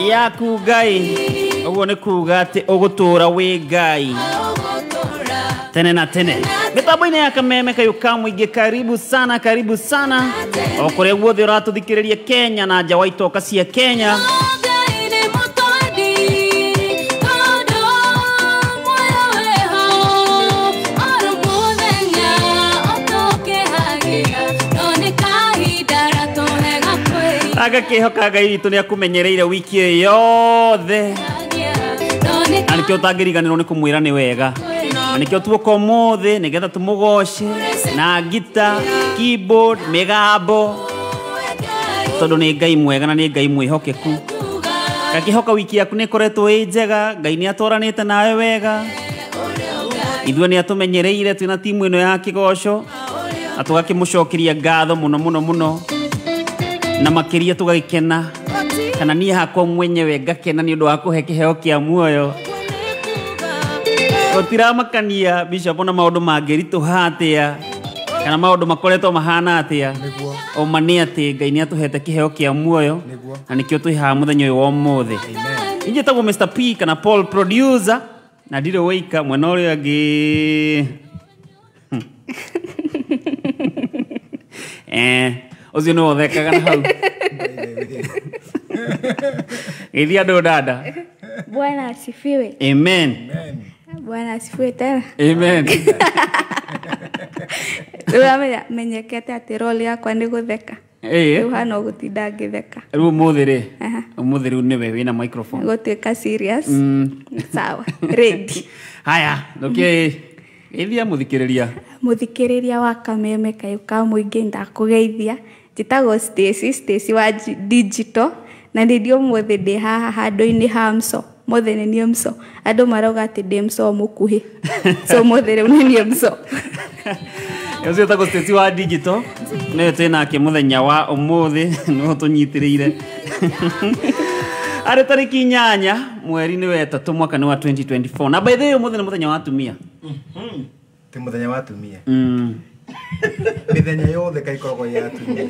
yaku gai uguo ni kuga ati ugutura wi gai tene na tene mitambo-ini ya Kameme kayuka mwingi karibu sana okore guothe uratuthikiriria Kenya na nja wa itoka cia Kenya aga kihoka Ngai witu ni akumenyereire wiki yothe anikio tangiriganirwo ni kumwira ni wega anikio tuoka mothe nigetha tumugoce na gita keyboard migambo tondu ni Ngai mwega na ni Ngai mwihokeku gakihoka wiki yaku ni koretwo i njega Ngai ni atoranite nawe wega ithwe ni atumenyereire twina timu ino ya kigoco atugakimucokeria ngatho muno na makiria tugagikena kana nie hakwa mwenyewe ngakena ni undu wa kuhe kiheo kia muoyo gotiramakania bishop na maundu mangiritu hatia kana maundu makoretwo mahana atia o mani ati Ngai ni atuhete kiheo kia muoyo na nikio twiha muthenya wa mothe inje tago Mr P kana Paul producer na ndire weika mwena uri agi Ozi no thekaga na hau. Geithia ndo dada. Bwana asifiwe. Amen. Bwana asifiwe tena. Amen. Menyekete ati role yakwa ni gutheka. Riu hano gutinda ngitheka. Riu muthiri. Umuthiri niwe wina microphone. Gutwika serious. Sawa. Ready. Haya, okay. Geithia muthikiriria wa Kameme kayuka mwingi ndakugeithia njitagwo Stacy wa digital na ndio mothe ndi haha handu-ini hamso mothe ni mso andu marauga ati ndi mso mukuhi so mothe riu ni mso Yosi tago Stacy wa digital ne tena ke muthenya wa umuthi no tunyitiriire ari tariki 8 mweri ni wa 3 mwaka ni wa 2024 na by the way umuthi ni muthenya wa atumia Ti muthenya wa atumia. Mithenya yothe kaikoragwo ya atumia.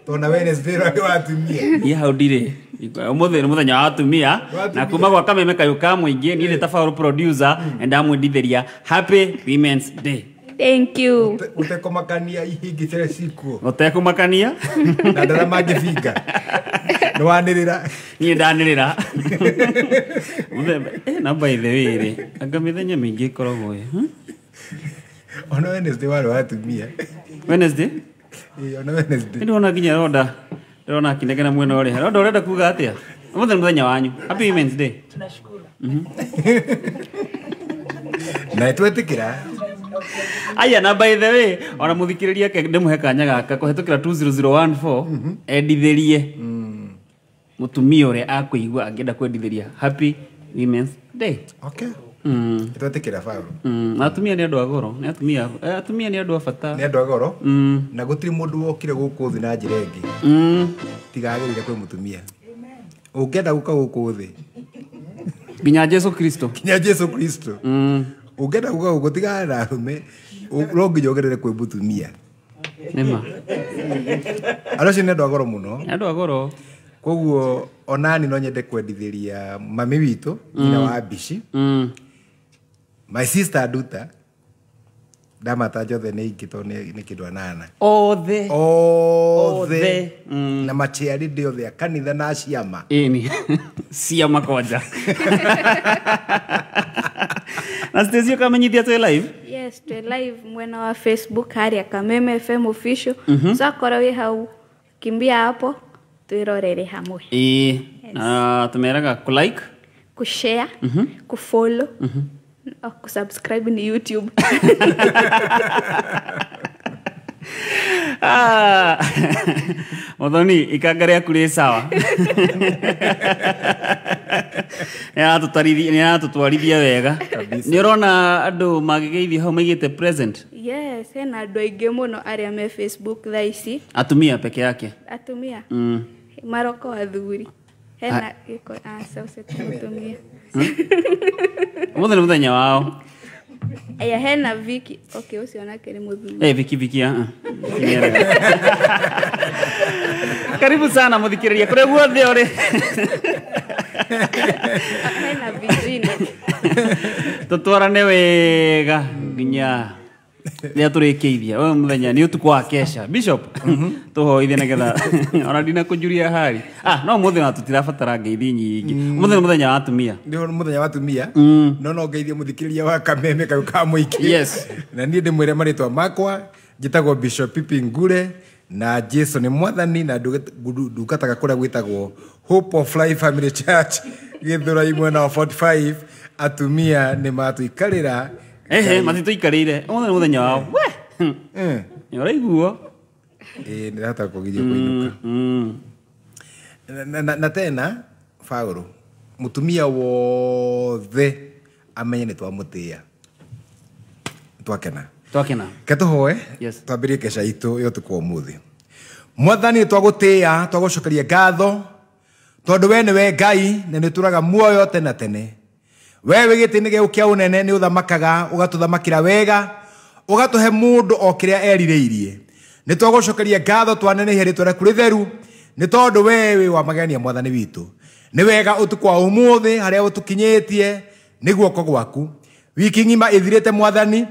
Tona Wednesday wa atumia. Ye how dire. Umuthi ni muthenya wa atumia na kuma gwa Kameme kayuka mwingi ni Tafaru producer and amwendithĩria happy women's day. Thank you. Utekumakania ihingi tere siku. Utekumakania? Na ndara magifinga. No wanirira. Ni ndanirira. Na by the way anga mithenya mingi koragwo Ona Wednesday wa atumia. Wednesday? Ona Wednesday. Ndio ona ginya roda. Ndona kinegena mwena ore. Roda urenda kuga atia? Umuthi muthenya wanyu. Happy Women's Day. Tunashukuru. Na twetikira. Aya na by the way ona muthikiriria ke ndimuhe kanya gaka kuhetukira 20014 endithirie. Mutumia ore akuigwa angenda kwendithiria Happy Women's Day. Okay. Twetikira Paulo. Atumia ni andu agoro, ni atumia ni andu afata. Ni andu agoro. Na gutiri mundu wokire guku thi na njira ingi. Tigagirire kwi mutumia. Ungenda guka guku thi. Ginya Jesu Kristo. Ungenda guka guku tigana na rume. Rongi jogerere kwi mutumia. Nema. Aracio ni andu agoro muno. Ni andu agoro. Koguo onani no nyende kwendithiria mami witu nyina wa Bishi. My sister Duta damata jothe ni ingito ni kindu anana othe na machiari ndio the kanitha na ciama ini ciama koja na Stacy kamenyithia tu live. Yes, tu live mwena wa Facebook haria Kameme FM official sakora we hau kimbia hapo tuirorere hamwe tumeraga ku like ku share ku follow ku subscribe ni YouTube. Modoni ikangare akuri sawa. Ya tutwarithia wega. Ni urona andu magigeithia ho magite present. Yes, na andu aingĩ muno aria me Facebook thaici. Atumia peke yake. Atumia. Maroko athuri. Hena iko sasa tutumia. Muthenya wao. Aya hena Viki. Okay, ucio nake ni muthuri. Viki Karibu sana muthikiriria kure guothe uri. Hena Virginia. Tutwarane wega nginya ria turikiithia we muthenya ni utuku wa kesha Bishop tuhoithie nigetha ona ndina kunjuria hari no muthi na tutirabatara ngeithi nyingi muthenya wa atumia ndio muthenya wa atumia no ngeithie muthikiriria wa kameme kayo ka muiki yes na nie ndimwire maritwa makwa njitagwo Bishop Pipi Ngure na Jesu ni mwathani na ndukataga kuria gwitagwo Hope of Life Family Church githura imwe na 45 atumia ni matuikarira matituikarire muthenya wao we uraiguo ndirahota kugiria kuinuka na tena Paulo mutumia wothe amenye ni twamutia twakena katuhoe twambirie kesha itu yo tukwo muthi mwathani twagutia twagucokeria ngatho tondu we ni we Ngai na ni turaga muoyo tena tene wewe gitini geu kia unene ni uthamakaga ugatuthamakira wega ugatuhe mundu o kiria erireirie ni twagucokeria ngatho twanenehia ritwa riaku ritheru ni tondu wewe wa magania mwathani witu ni wega utukwa umuthi haria utukinyitie ni guoko gwaku wiki ngima ithirite mwathani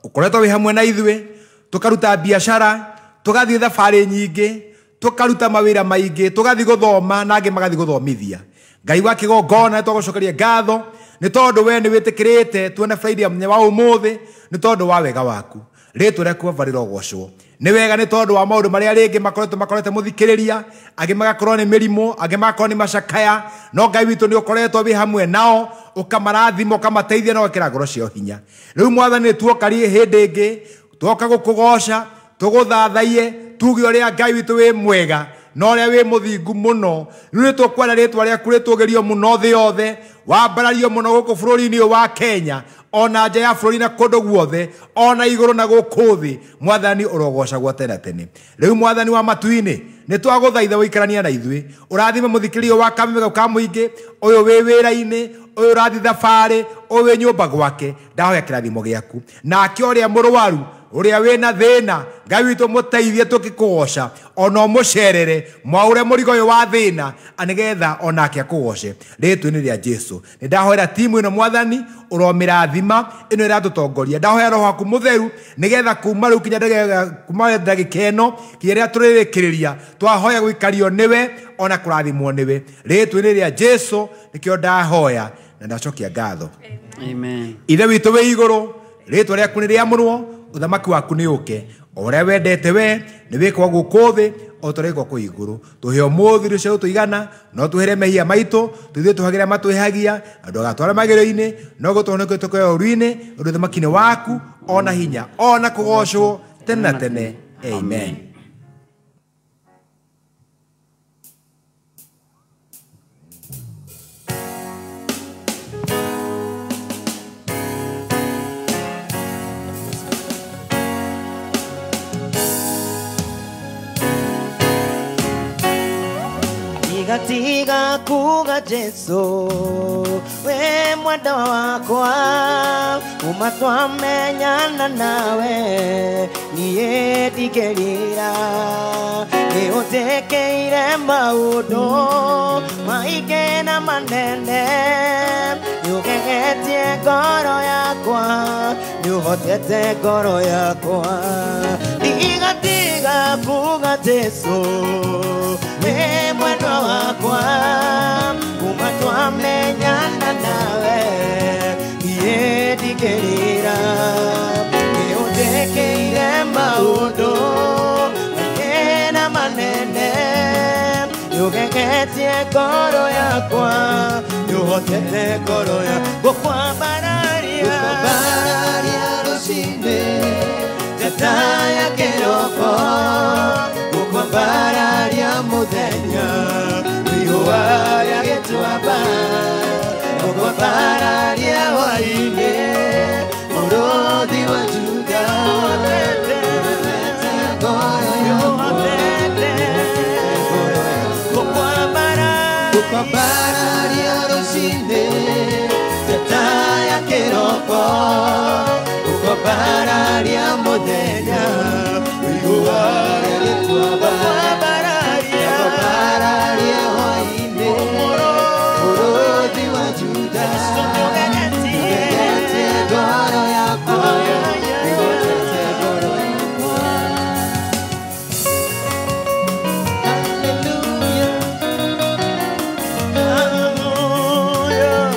ukoretwo wi hamwe na ithwe tukaruta biashara tugathie thabari nyingi tukaruta mawira maingi tugathie guthoma nangi magathie guthomithia Ngai wa kigongona twagucokeria ngatho ni tondu we ni witikirite tuone Friday ya wa umuthi ni tondu wa wega waku ritwa riaku variro gocwo ni wega ni tondu wa maundu maria ringi makorete muthikiriria agi magakorwo ni mirimo agi magakorwo ni macakaya no Ngai witu ni ukoretwo wi hamwe nao ukamarathima ukamateithia no ukira ngoro cio hinya riu mwathani tuokarie hindi ingi twoka gukugoca tuguthathaie tuge uria Ngai witu wi mwega no ria wi muthingu muno riu tukwenda ritwa riaku ritugerio muno thi yothe wambarario muno guku bururi-ini wa Kenya ona nja ya bururi na kundu guothe ona iguru na guku thi mwathani urogocagwo tena tene riu mwathani wa matu-ini ni twaguthaitha wikarania na ithwe urathime muthikirio wa kameme ka muingi uyu wi wira-ini uyu urathi thabari uyu wi nyumba gwake ndahoya kirathimo giaku nake uria murwaru uria wina thina Ngai witu muteithie tukikugoca ona mucerere mwaure murigo uyu wa thina anigetha onake akugoce ritwa-ini ria Jesu ni ndahoera timu ino mwathani uromirathima ino iratutongoria ndahoera roho waku mutheru nigetha kuma riu kinya ndagika ino kinya ria turirikiriria twahoya gwikario niwe ona kurathimwo niwe ritwa-ini ria Jesu nikio ndahoya na ndacokia ngatho amen ithe witu wi iguru ritwa riaku ni riamurwo uthamaki waku ni uke uria wendete we ni wikwa guku thi o turikwa ku iguru tuhe umuthi ricio tuigana no tuhere mehia maitu tuthie tuhagire matwihagia andu agatwara magiro-ini no gutuhonokia tukoe uru-ini undu uthamaki ni waku ona hinya ona kugocwo tena tene amen Tiga kuga Jesu we mwenda wakwa umatwa menyana nawe niye tigerira ni utekeire maundu maige na manene niugegetie ngoro yakwa niuhotete ngoro yakwa tiga kuga Jesu we mwenda wakwa umatwa menyana nawe iye tigerira ni utekeire maundu makena manene niugegetie ngoro yakwa niuhotete ngoro yakwa gukwambararia rucini njata ya kiroko gukwambararia muthenya riua riagituamba gukwambararia hwaini muruthi wa Juda gukwambararia rucini njata ya kiroko uko bararia muthenya wiguwa gĩtuamba bararia hwainĩ mũrũthi wa Juda nĩũgegetie ngoro yakwa nĩũgotete ngoro yakwa. Hallelujah, hallelujah.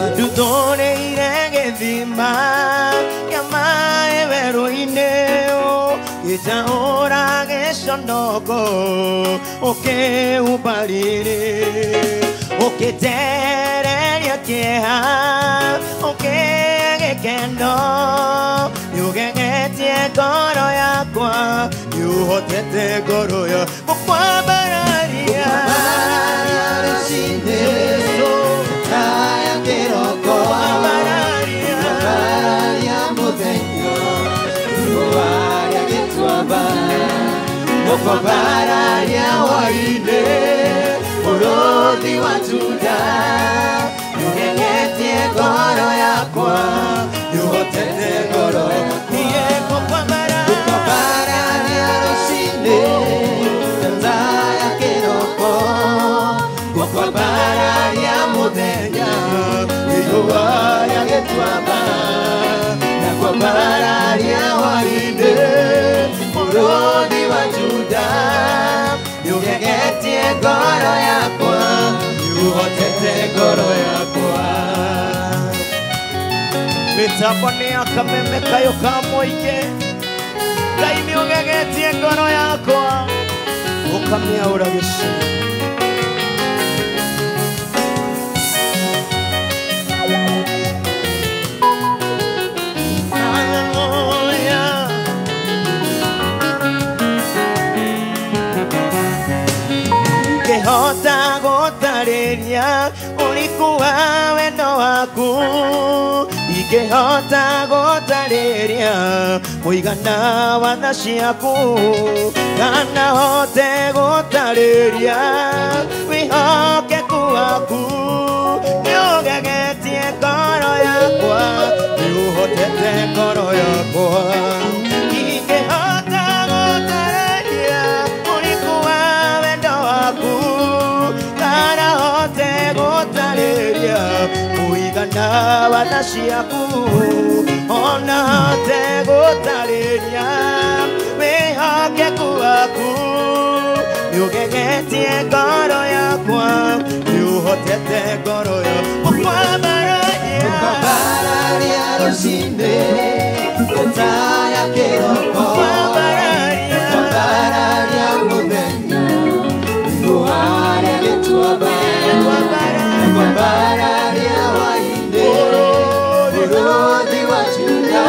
Wadutoreire gĩthima kĩa maĩ werũ-inĩ gĩtaũra gĩconoko ũkĩhumba riri ũkĩtereria kĩeha ũkĩhe gĩkeno nĩũgegetie ngoro yakwa nĩũhotete ngoro ya gũkwambararia rũcinĩ taya kĩroko bararia mũthenya wiguwaga gĩtuamba ũko bararia hwainĩ mũrũthi wa Juda nĩũgegetie ngoro yakwa nĩũhotete ngoro ũko bararia rũcinĩ taya kĩroko ũko bararia mũthenya wiguwaga gĩtuamba nakwo bararia hwainĩ mũrũthi wa Juda nĩũgegetie ngoro yakwa nĩũhotete ngoro yakwa. Mĩtambo nĩ ya kameme kayo ka mũingĩ Ngai nĩũgegetie ngoro yakwa ũkamĩaũra gĩcunjĩ. Ngĩhota gũtarĩria ũriku wa wendo waku ingĩhota gũtarĩria mũigana wa tha ciaku kana hote gũtarĩria wĩhokeku waku nĩũgegetie ngoro yakwa nĩũhotete ngoro yakwa. Ingĩhota gũtarĩria ũriku wa wendo waku kana hote gũtarĩria mũigana wa tha ciaku ona hote gũtarĩria wĩhokeku waku nĩũgegetie ngoro yakwa nĩũhotete ngoro yakwa. Bararia rũcinĩ taya kĩroko bararia mũthenya wiguwaga gĩtuamba bararia hwainĩ mũrũthi wa Juda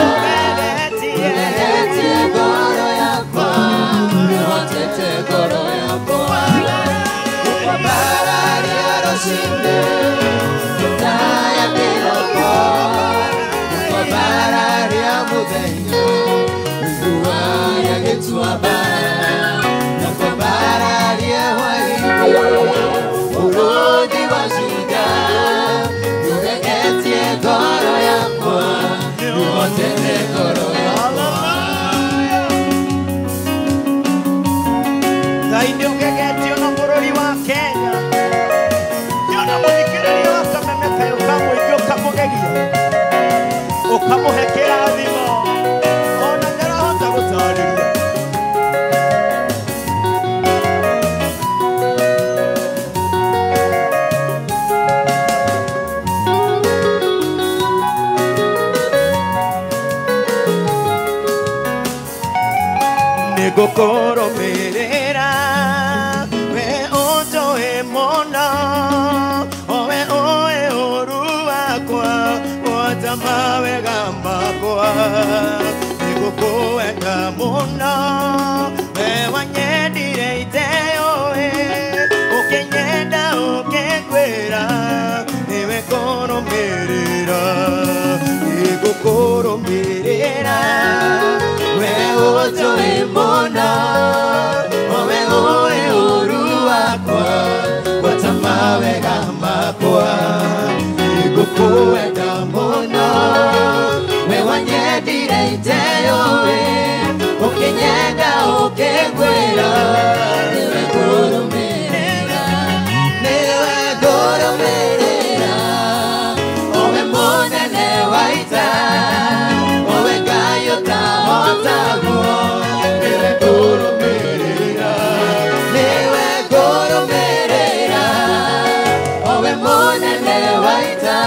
nĩũgegetie ngoro yakwa nĩũhotete ngoro yakwa. Bararia rũcinĩ taya kĩroko bararia mũthenya wiguwaga gĩtuamba nakwo bararia hwainĩ mũrũthi wa Juda nĩũgegetie ngoro yakwa nĩũhotete ngoro yakwa. Ngai nĩũgegetio na bũrũri wa Kenya nĩona mũthikĩrĩria wa kameme kayo ka mũingĩ ũkamũgegia ũkamũhe kĩrathimo ona ndarahota gũtarĩria. Nĩngũkũrũmĩrĩra we ũnjũĩ mũno owe ũĩ ũru wakwa wota mawega makwa nĩngũkũwenda mũno we wanyendire iteũĩ ũkĩnyenda ũkĩngwĩra nĩwe ngũrũmĩrĩra. joe mona owe oe uru wakwa watama wega makwa igukwenda muno we wanyendire iteyowe ukinyenda ukigwira niwe ngurumira owe munene waita owe gayo tahotago niwe ngurumira owe munene waita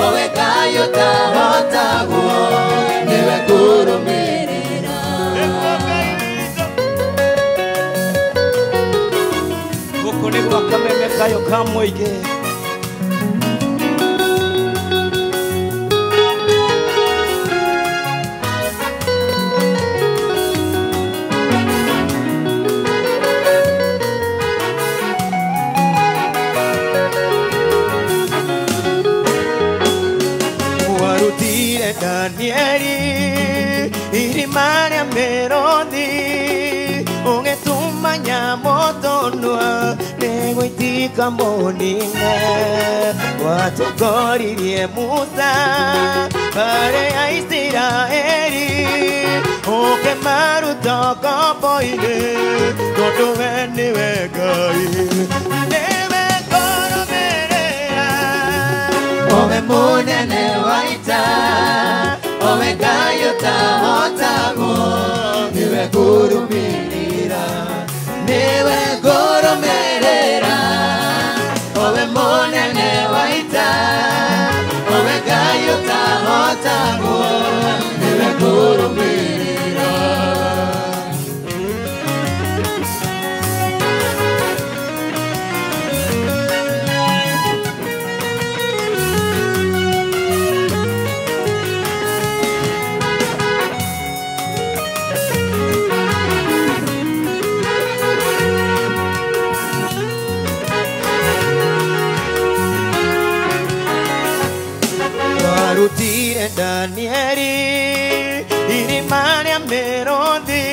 owe gayo tahotago niwe ngurumira guku ni gwa kameme kayo ka muingi warutire Danieli irimania merodi ungetumanya motonwa negwitika monine watugoririe Musa bare ya Israeli ukemaruta koboine tondu we niwe Ngai niwe ngoromerera owe munene waita owe gayo tahotago niwe ngurumira niwe ngoromerera owe munene waita owe gayo tahotago niwe ngurumira warutire Danieli irimania merodi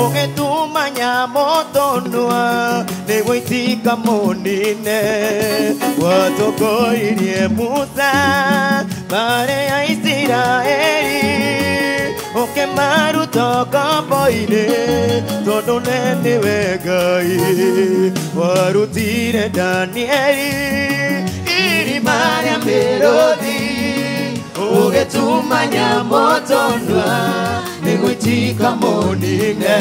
ugetumanya motonwa negwitika monine watogoririe Musa bare ya Israeli ukemaruta koboine tondu niwe Ngai warutire Danieli irimania merodi ugetumanya motonwa negwitika monine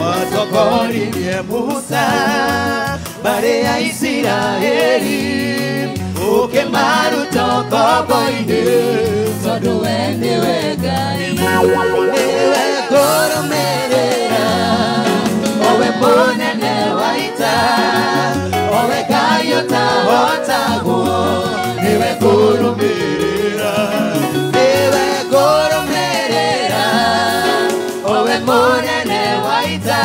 watogoririe Musa bare ya Israeli ukemaruta koboine tondu we niwe Ngai niwe ngoromerera owe munene waita owe gayo tahotago niwe ngurumira niwe ngoromerera owe munene waita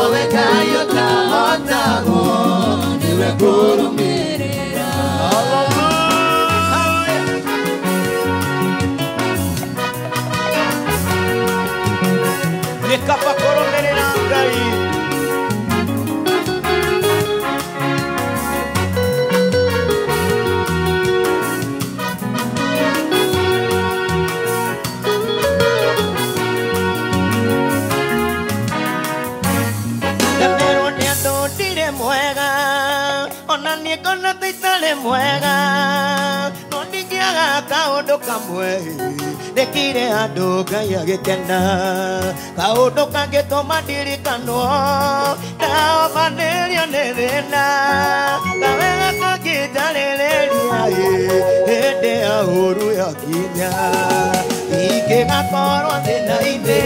owe gayo tahotago niwe ngurumira nikapa koromerera Ngai ona niekona taitale mwega no ndingiaga kaundu kamwe ndekire andu Ngai agikena kaundu kangituma ndirikanwo ndaobanĩrio nĩ thĩna kawega kangĩnjarĩrĩria hĩndĩ ya ũru yakinya ingĩgakorwo thĩna-inĩ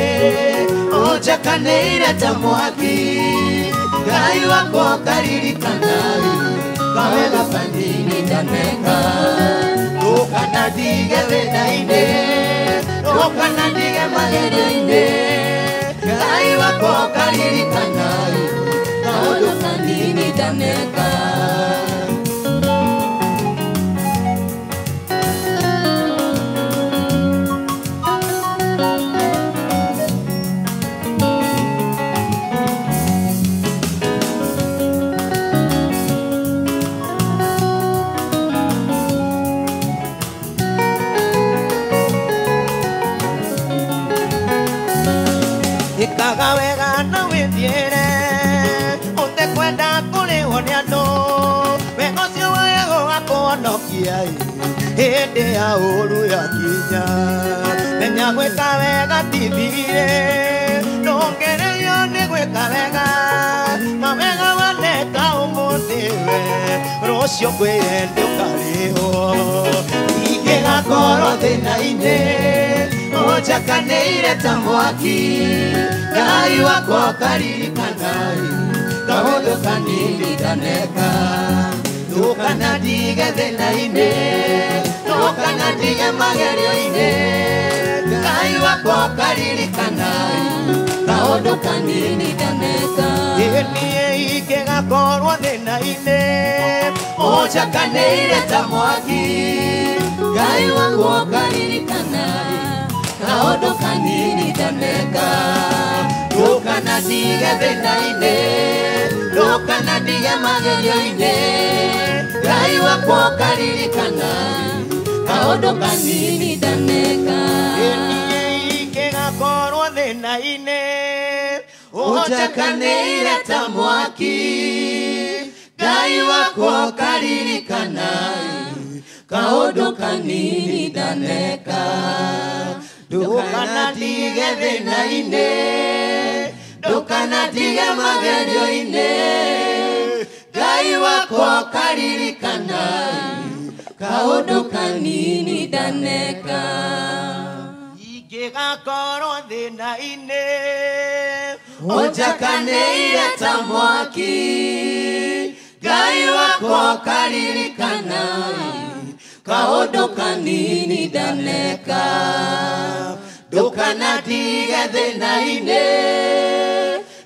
ũnjakanĩire ta mwaki Ngai wakwa ngaririkana kawega kanini ndanenga ndũkana ndige thĩna-inĩ ndũkana ndige magerio-inĩ Ngai wakwa ngaririkana kaũndũ kanini ndanenga ikaga wega na withiire utekwenda kurihwo ni andu wega ucio wega ugakuhonokia hindi ya uru yakinya menya gwika wega ti thire ndongererio ni gwika wega mawega waneka umuthiwe rucio ngwirende ukarihwo ingĩgakorwo thĩna-inĩ ũnjakanĩire ta mwaki Ngai wakwa ũkaririkana kaũndũ kanini ndaneka ndũkana ndige thĩna-inĩ ndũkana ndige magerio-inĩ Ngai wakwa ũkaririkana kaũndũ kanini ndaneka niĩ ingĩgakorwo thĩna-inĩ ũnjakanĩire ta mwaki Ngai wakwa ũkaririkana kaũndũ kanini ndaneka ndũkana ndige thĩna-inĩ ndũkana ndige magerio-inĩ Ngai wakwa ũkaririkana kaũndũ kanini ndaneka niĩ ingĩgakorwo thĩna-inĩ ũnjakanĩire ta mwaki Ngai wakwa ũkaririkana kaũndũ kanini ndaneka ndũkana ndige thĩna-inĩ ndũkana ndige magerio-inĩ Ngai wakwa ũkaririkana kaũndũ kanini ndaneka ingĩgakorwo thĩna-inĩ ũnjakanĩire ta mwaki Ngai wakwa ũkaririkana kaũndũ kanini ndaneka ndũkana ndige thĩna-inĩ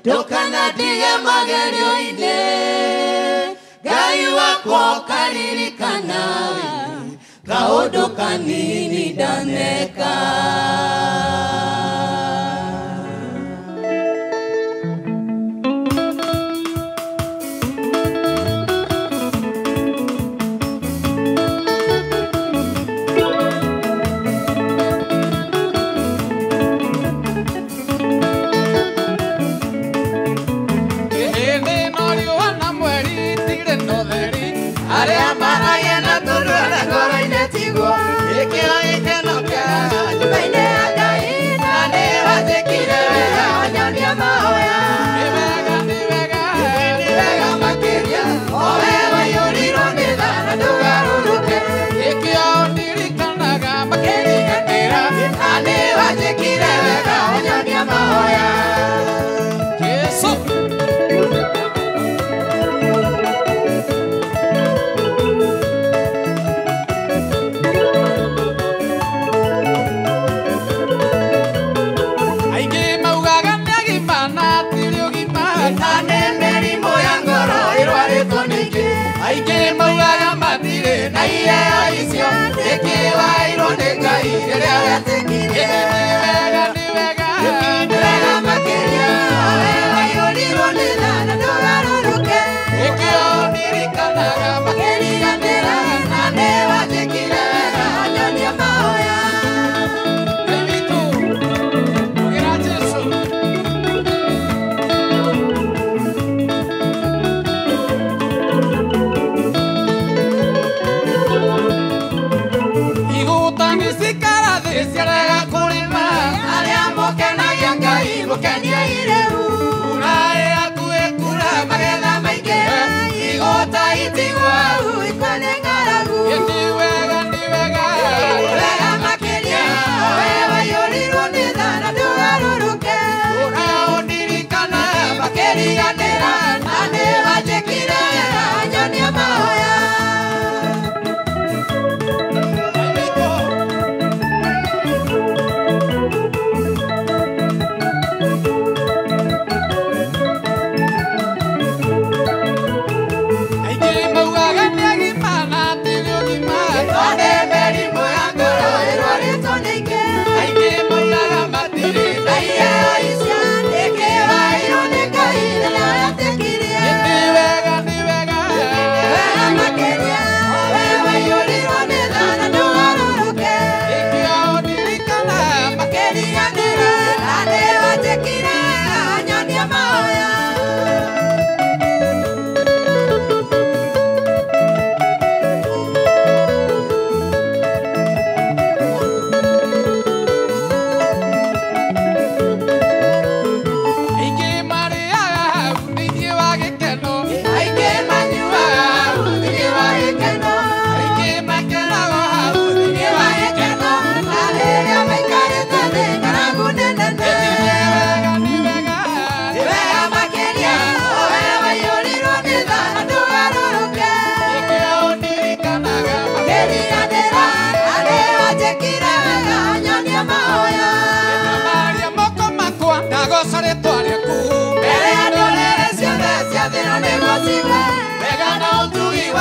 ndũkana ndige magerio-inĩ Ngai wakwa ũkaririkana kaũndũ kanini ndaneka Aria maraya na turura ngoro-inĩ tigwo gĩkĩro gĩkeno kĩa nyũmba-inĩ ya Ngai na nĩ wanjĩkire wega wanyonia mahoya nĩ wega makĩria o we waiyũrirwo nĩ tha na ndũgarũrũke gĩkĩo ndirikanaga makĩriganĩra na nĩ wanjĩkire wega wanyonia mahoya Jesũ aingĩ maugaga matirĩ na iheo icio ĩkĩwairwo nĩ Ngai rĩrĩa wetĩkire nĩ wega makĩria we waiyũrirwo nĩ tha na ndũgarũrũke ĩkĩo ndirikanaga makĩriganĩra na nĩ wanjĩkire wega wanyonia mahoya Ngai witũ tũgĩra Jesũ ciarega kũrĩma arĩa mũkenagia Ngai mũkenie irĩu mbura yakuĩ kura magetha maingĩ igũta itigwo ikwa nĩ ng'aragu nĩ wega wega makĩria we waiyũrirwo nĩ tha na ndũgarũrũke ũndirikana makĩriganĩra na nĩ wanjĩkire wega wanyonia mahoya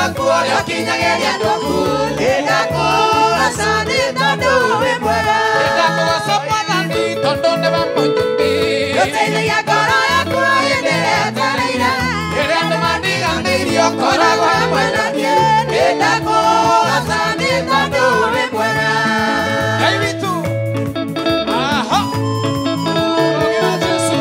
rĩaku ũrĩa ũkinyageria ndwaku nĩndakũgoca nĩ tondũ wĩ mwega nĩndakũgoca Mwathani tondũ nĩwe mũnyumbi ũteithagia ngoro yaku hĩndĩ ĩrĩa ĩtareire rĩrĩa andũ mandiganĩirie ũkoragwo hamwe na niĩ nĩndakũgoca nĩ tondũ wĩ mwega Ngai witũ aha ũgĩra Jesũ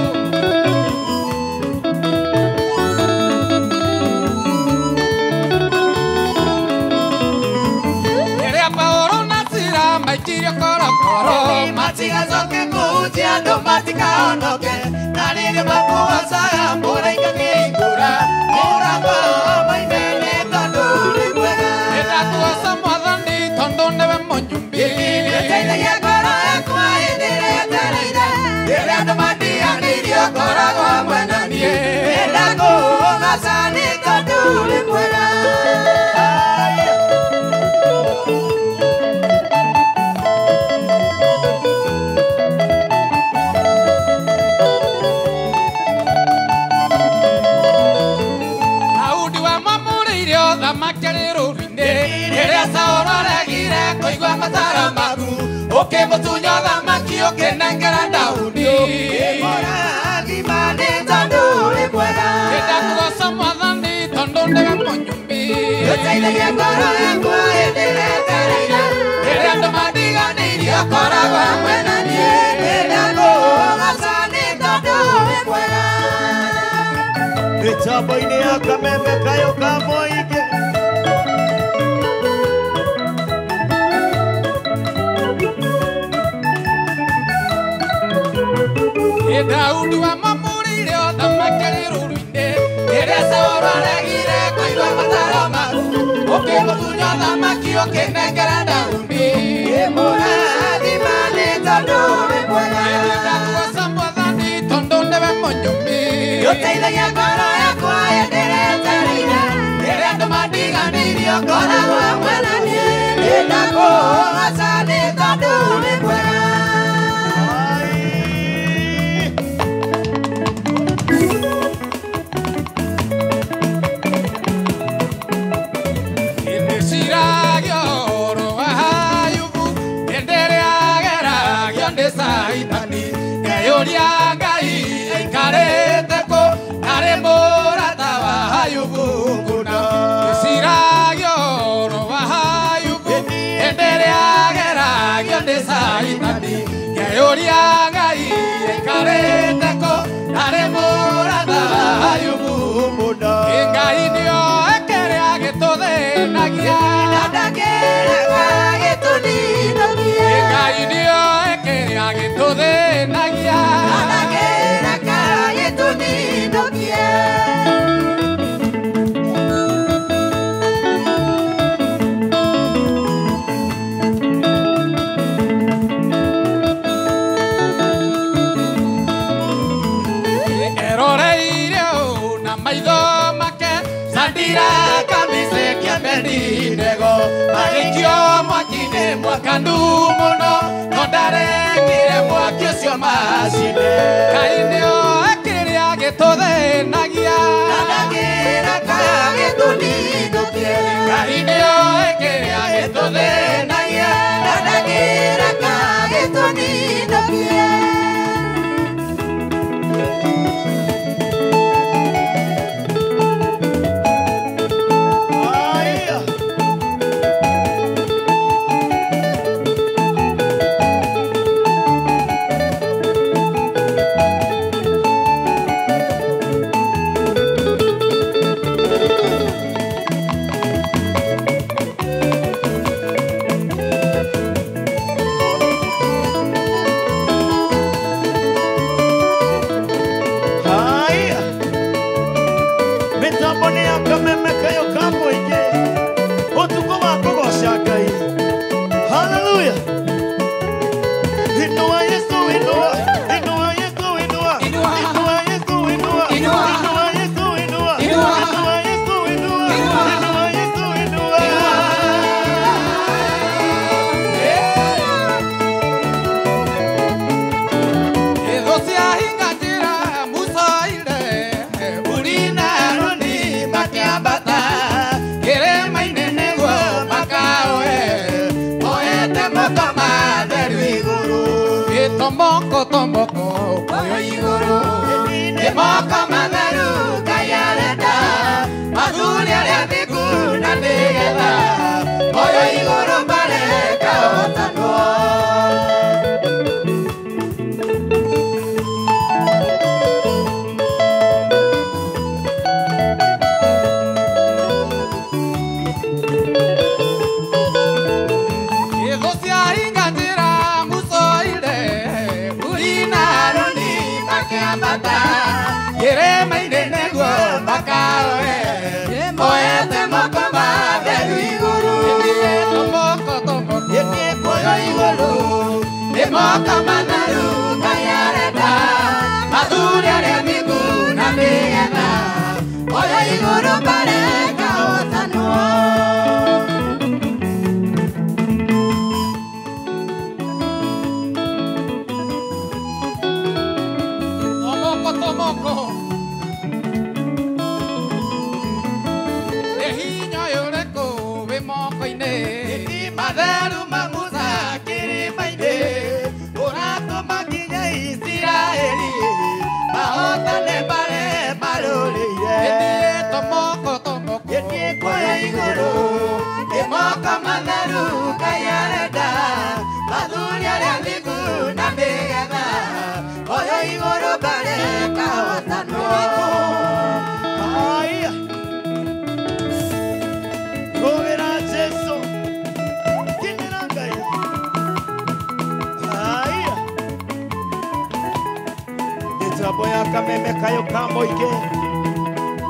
rĩrĩa Paulo na Sila maikirio korokoro matigacoke kũhutia andũ matikahonoke na rĩrĩa makugocaga mũraika kĩhingũra mũrango maine nĩ tondũ wĩ mwega nĩndakũgoca Mwathani tondũ nĩwe mũnyumbi ũteithagia ngoro yakwa hĩndĩ ĩrĩa ĩtareire rĩrĩa andũ mandiganĩirie ũkoragwo hamwe na niĩ nĩndakũgoca nĩ tondũ wĩ mwega Koigua matara maku ũkĩmũtunya thamaki ũkĩnengera Daudi mũrathima nĩ tondũ wĩ mwega nĩndakũgoca Mwathani tondũ nĩwe mũnyumbi ũteithagia ngoro yakwa hĩndĩ ĩrĩa ĩtareire rĩrĩa andũ mandiganĩirie ũkoragwo hamwe na niĩ nĩndakũgoca nĩ tondũ wĩ mwega mĩtambo-inĩ ya kameme kayũ ka mũingĩ Daudi wa mamũrĩire ũthamaki rũru-inĩ rĩrĩa Saũlũ aregire kũigua mataro maku ũkĩmũtunya ũthamaki ũkĩnengera Daudi mũrathima nĩ tondũ wĩ mwega nĩndakũgoca Mwathani tondũ nĩwe mũnyumbi ũteithagia ngoro yakwa hĩndĩ ĩrĩa ĩtareire rĩrĩa andũ mandiganĩirie ũkoragwo hamwe na niĩ nĩndakũgoca nĩ tondũ wĩ mwega Ngai aikarĩte kũ arĩ mũrata wa Ayubu ngũna gĩciragio ũhoro wa Ayubu hĩndĩ ĩrĩa ageragio nĩ Saitani ngeyũria Ngai aikarĩte kũ arĩ mũrata wa Ayubu ngũna Ngai nĩoĩ kĩrĩa gĩtũthĩnagia na ndakĩrega gĩtũninagia Ngai nĩoĩ kĩrĩa gĩtũthĩnagia Agĩikio mwaki-inĩ mwakanu mũno no ndaregire mwaki ũcio macine Ngai nĩoĩ kĩrĩa gĩtũthĩnagia na ndakĩreka gĩtũninũkie Ngai nĩoĩ kĩrĩa gĩtũthĩnagia na ndakĩreka gĩtũninũkie tomoko tomoko oyo iguru Emoko matheru Ngai arenda mathuri arĩa athingu na nĩgetha oyo iguru mareka ũhotanwo Yerema inene go makawe Moete moko matheru iguru Tomoko tomoko Yeke koyo iguru Emoko matheru Ngai arenda mathuri arĩa athingu na nĩgetha oyo iguru mareka ũhotanwo Tomoko Ehinya yoreko we moko-inĩ matheru mamusa kĩrĩma-inĩ ũratũma nginya Isiraeli mahotane marĩa marũrĩire tomoko tomoko kuoya igũrũ ĩmoko matheru Ngai arenda mathuri arĩa athingu na nĩgetha oyo igũrũ mareka ũhotanwo Haya. Rovera Jesu. Kinera Ngai. Haya. Mitambo ya kameme kayo ka mũingĩ.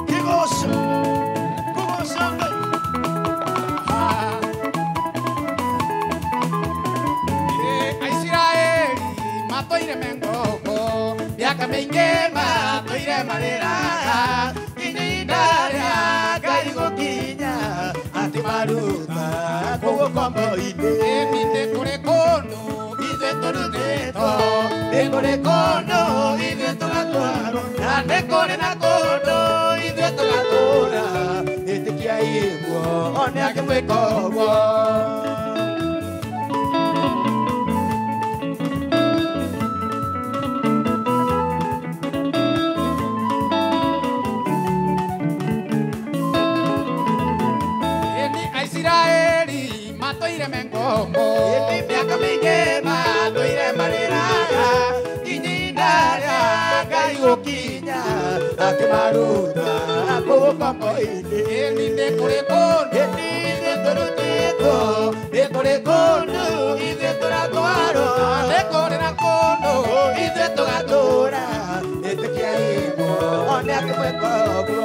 Kĩgoco. Kũgoca Ngai. Aisiraeli matũire mengongo miaka mĩingĩ matũire marĩraga ihinda rĩa Ngai gũkinya atĩ maruta kũu kombo-inĩ nĩ kũrĩ kũndũ ithuĩ tũrutĩtwo nĩ kũrĩ kũndũ ithuĩ tũgatwarwo na nĩ kũrĩ na kũndũ ithuĩ tũgatũũra ĩtĩkiai guo one angĩmwĩka ũguo Aisiraeli matũire mengongo miaka mĩingĩ matũire marĩraga ihinda rĩa Ngai gũkinya akĩmaruta kũu kombo-inĩ nĩ kũrĩ kũndũ ithuĩ tũrutĩtwo nĩ kũrĩ kũndũ ithuĩ tũratwarwo nĩ kũrĩ na kũndũ ithuĩ tũgatũũra ĩtĩkiai guo one angĩmwĩka ũguo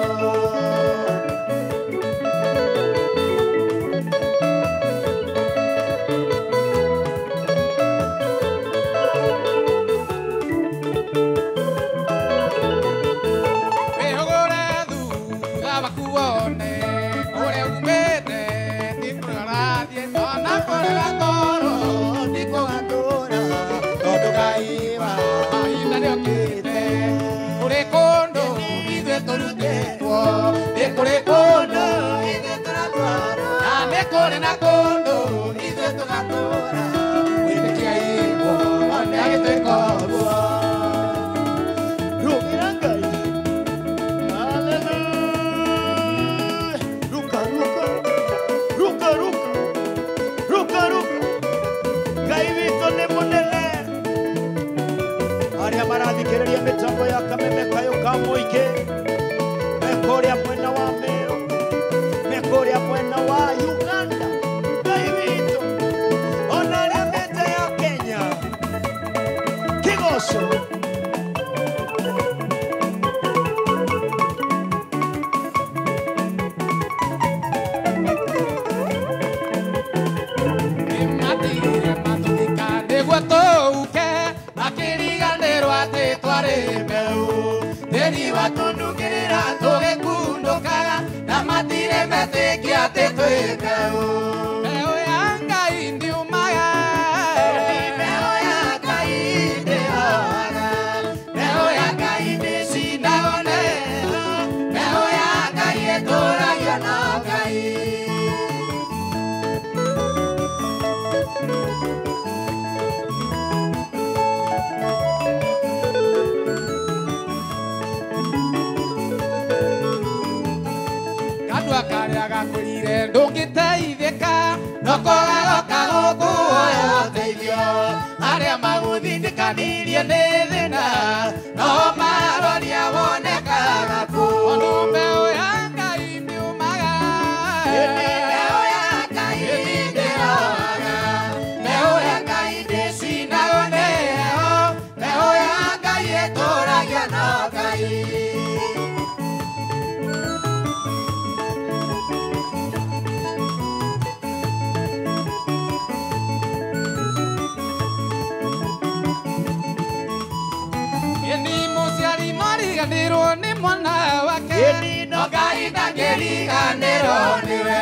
na kondo ithuĩ tũgatũũra wĩtĩkiai guo one agĩtuĩka ũguo Rũmĩra Ngai. Hallelujah. Ruka, ruka. Ruka, ruka. Ruka, ruka. Ngai witũ nĩ mũnene. Arĩa marathikĩrĩria mĩtambo ya kameme kayo ka mũingĩ mekũrĩa mwena wa Meru mekũrĩa mwena wa Uganda Ngai witũ ona arĩa me nja ya Kenya kĩgoco matire matũthika nĩguo tũuke akĩriganĩrwo atĩ twarĩ mbeũ tĩri watũnungĩrĩra tũgĩkundũkaga na matire metĩkia atĩ twĩ mbeũ mbeũ ya Ngai ndiumaga mbeũ ya Ngai ndĩhoaga mbeũ ya Ngai ndĩcindagwo nĩyo mbeũ ya Ngai ĩtũũragio no Ngai karĩa gakwĩrire ndũngĩteithĩka no kũgagoka gũkũ woya ũteithio arĩa magũthindĩkanirie nĩ thĩna no maroria wonekaga kũ ono mbeũ ya Ngai ndiumaga mbeũ ya Ngai ndĩroaga mbeũ ya Ngai ndĩcinagwo nĩ heho mbeũ ya Ngai ĩtũũragia no Ngai ndiriganĩrwo nĩ mwana wake no Ngai ndangĩriganĩrwo nĩwe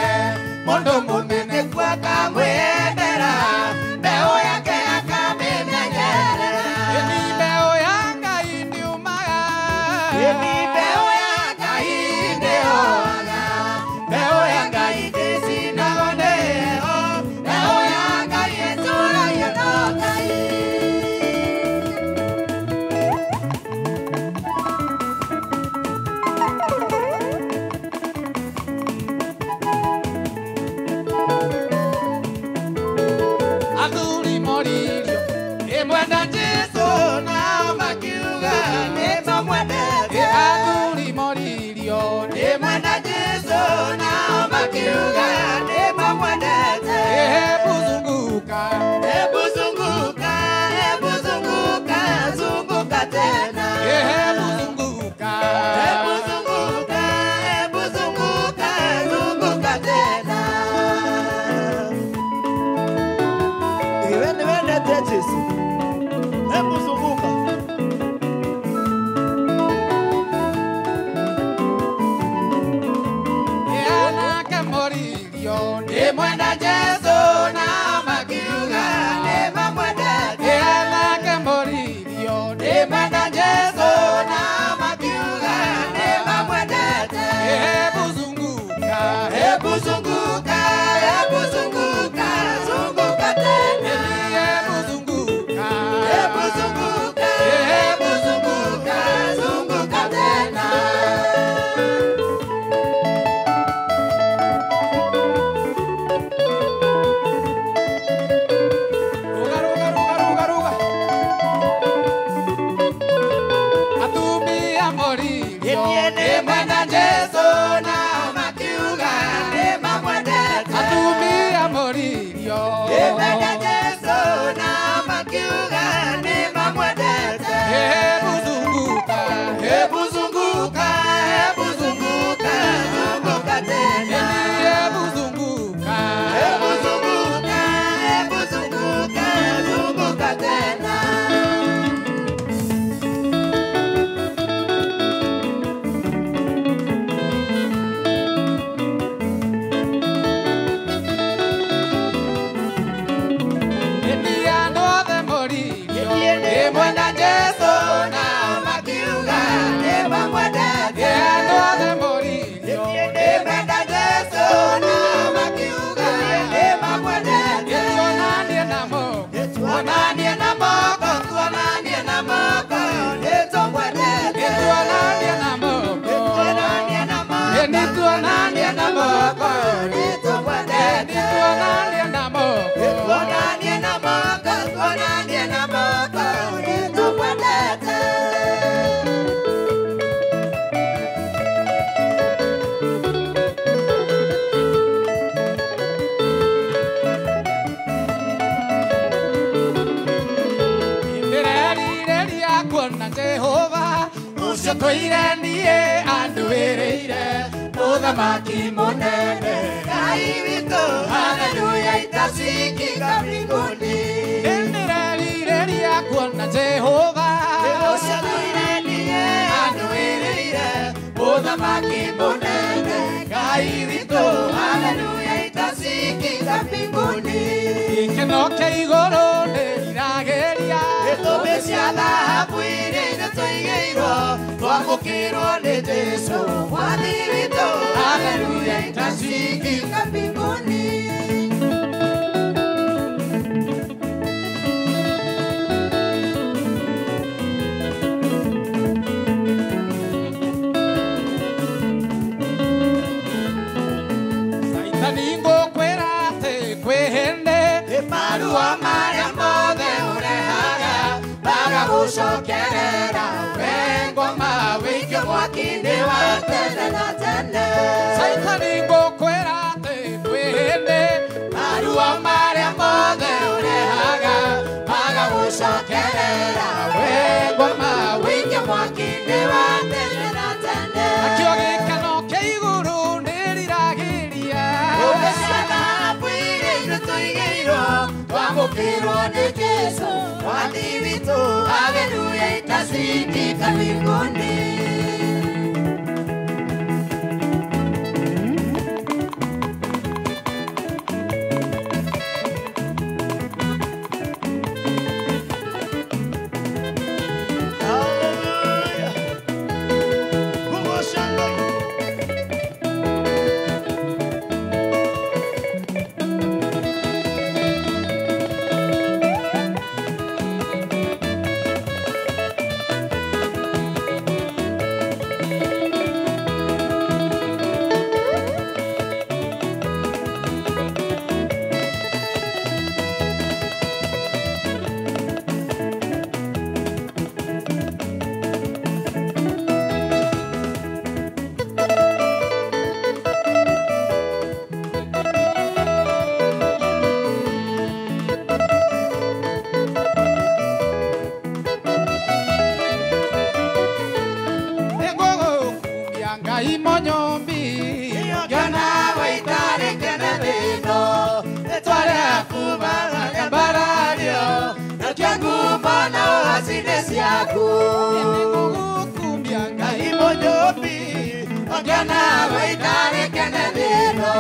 mũndũ mũmeneku akamwendera mbeũ yake akamĩmenyerera ĩni mbeũ ya Ngai ndiumaga ĩni mbeũ ya Ngai ndĩhoaga mbeũ ya Ngai ndĩcinagwo nĩ heho mbeũ ya Ngai ĩtũũragia no Ngai athuri moririo nimwenda Jesu nao makiuga nimamwendete athuri moririo nimwenda Jesu nao makiuga nimamwendete hebu zunguka zunguka tena hebu zunguka tena niwendete Jesu hebu zunguka yanake moririo nimwenda Jesu nao makiuga nimamwendete yanake moririo nimwenda Jesu nao makiuga nimamwendete hebu zunguka zunguka tena hebu zunguka tena ruga atumia moririo nimwenda Jesu nao makiuga nimamwendete atumia moririo nimwenda Jesu nao makiuga nimamwendete hebu zunguka tena hebu zunguka tena nimwenda Jesu nao makiuga nimamwendete nimwenda Jesu nao makiuga nimamwendete tuonanie na moko tuonanie na moko nitumwendete tuonanie na moko tuonanie na moko tuonanie na moko nitumwendete tuonanie na moko tuonanie na moko tuonanie na moko nitumwendete kuona Jehova ucio tũirenie andũĩrĩire mũthamaki mũnene Ngai witũ haleluya itasikika mbinguni ndĩrerirĩria kuona Jehova ucio tũirenie andũĩrĩire mũthamaki mũnene Ngai witũ haleluya itasikika mbinguni gĩkeno kĩa igũrũ nĩiragĩria gĩtũmi cia thahabu iria tũigĩirwo twamũkĩrwo nĩ Jesu mwathi witũ haleluya itasikika mbinguni mwaki-inĩ wa tene na tene. Saitani ngũkwĩra atĩ mwĩhĩndĩ marua marĩa mothe ũrehaga maga gũcokerera we ngoma wĩike mwaki-inĩ wa tene na tene. Nakĩo gĩkeno kĩa igũrũ nĩriragĩria ũgĩciana mbwire indo tũigĩirwo twamũkĩrwo nĩ Jesũ mwathi witũ. Haleluya, itasikika mbinguni. Hallelujah. Kumusha Ngai. nĩngũgũkumia Ngai mũnyũmbi Ngĩona wĩitarĩkene thĩno rĩtwa rĩaku magage mbarario nakĩo ngumo na ũhacine ciaku. nĩngũgũkumia Ngai Ngai mũnyũmbi ngĩona wĩitarĩkene thĩno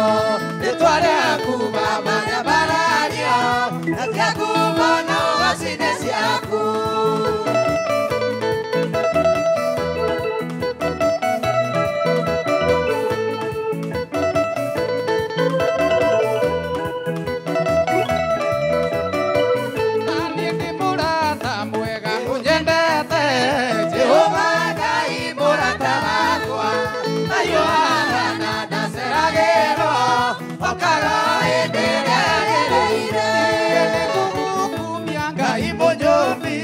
rĩtwa rĩaku magage mbarario nakĩo ngumo na ũhacine ciaku. naniĩ ndĩ mũrata mwega ũnyendete Jehova Ngai mũrata wakwa nayo hana ndaceragĩrwo okaga hĩndĩ ĩrĩa yagĩrĩire. nĩngũgũkumia Ngai Ngai mũnyũmbi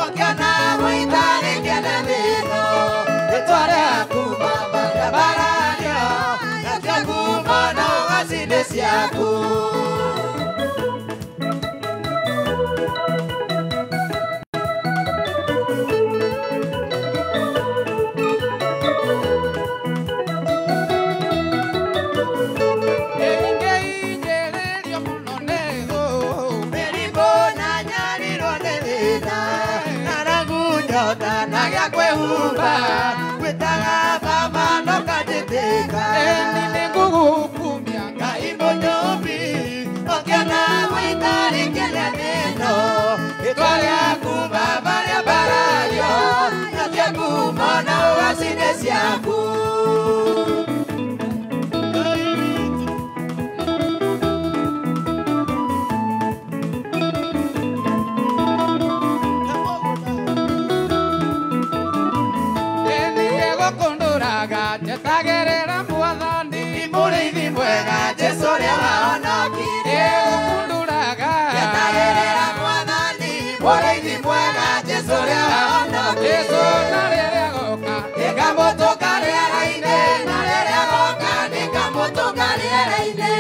ũkĩona wĩitarĩkene thĩno rĩtwa rĩaku mambaga mbarario nakĩo ngumo na ũhacine ciaku. nĩngĩinjĩrĩrio mũno nĩ thũ Mĩrimũ na nyarirwo nĩ thĩna ng'aragu nyota na gĩa kwĩhumba gwĩtaga baba ndokanjĩtĩka. ĩni nĩngũgũkumia Ngai Ngai mũnyũmbi ũkĩona wĩitarĩkene thĩno rĩtwa rĩaku baba rĩa mbarario nakĩo ngumo na ũhacine ciaku. ĩni gũkũndũraga njetagĩrĩra mwathani Mũrĩithi mwega Jesũ ũrĩa wahonokirie gũkũndũraga Njetagĩrĩra Mwathani mũrĩithi mwega Jesũ ũrĩa wahonokirie. Jesũ na rĩrĩa agoka Nĩngamũtũnga rĩera-inĩ na rĩrĩa agoka nĩngamũtũnga rĩera-inĩ.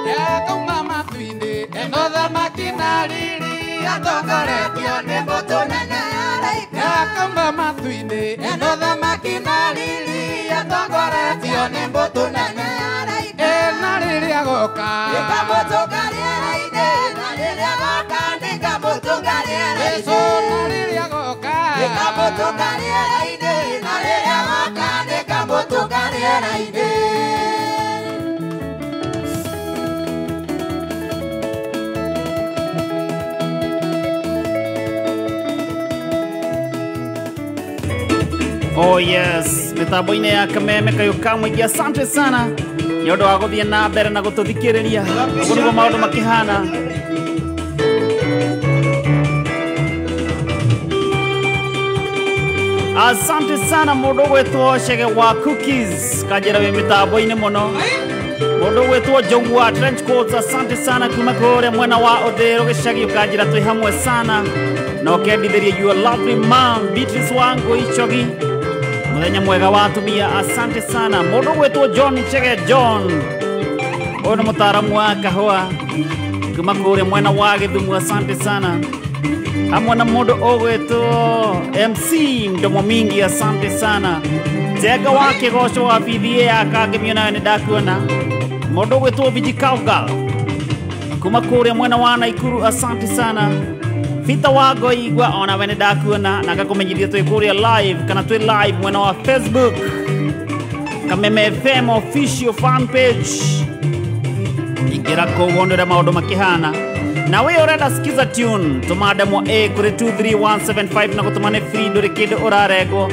yakauma matu-inĩ eno thamaki na riri Atongoretio nĩ mbũtũ nene ya araika. yakauma matu-inĩ eno thamaki na riri Atongoretio nĩ mbũtũ nene ya araika. na rĩrĩa agoka Nĩngamũtũnga rĩera-inĩ na rĩrĩa agoka nĩngamũtũnga Jesũ rĩera-inĩ. na rĩrĩa agoka Nĩngamũtũnga rĩera-inĩ na rĩrĩa agoka nĩngamũtũnga rĩera-inĩ. Oh yes, mitambo-inĩ ya kameme kayo kamũingĩ. Asante sana nĩ ũndũ wa gũthiĩ na mbere na gũtũthikĩrĩria. Ũguo nĩguo maũndũ makĩhana. Asante sana mundu gwetwo Chege wa Cookies kajira we mitambo-ini muno. Mundu gwetwo Jogu wa Trench Coats, asante sana kuma kure mwena wa Odero gicagi ukajira twi hamwe sana na ukendithiria your lovely mom Beatrice Wangu Ichogi. Muthenya mwega wa atumia, asante sana. Mundu gwetwo John Chege John, uyu ni mutaramu wa kahua kuma kure mwena wa Githumu, asante sana. Hamwe na mundu ogwetwo MC Mdomo Mingi, asante sana. Tega wa Kigosho wa BBA akagimio nawe nidakuona. Mundu gwetwo Biji Kaugal kuma kure mwena wa Naikuru, asante sana. Vita wago igwa ona we nidakuona na gakumenyithia twi kuria live kana twi live mwena wa Facebook Kameme FM official fan page. Ingira kuwondera maundu makihana. Na we urenda sikiza tune tumademo kuri 231755 na gutumane free nduri kindu urarego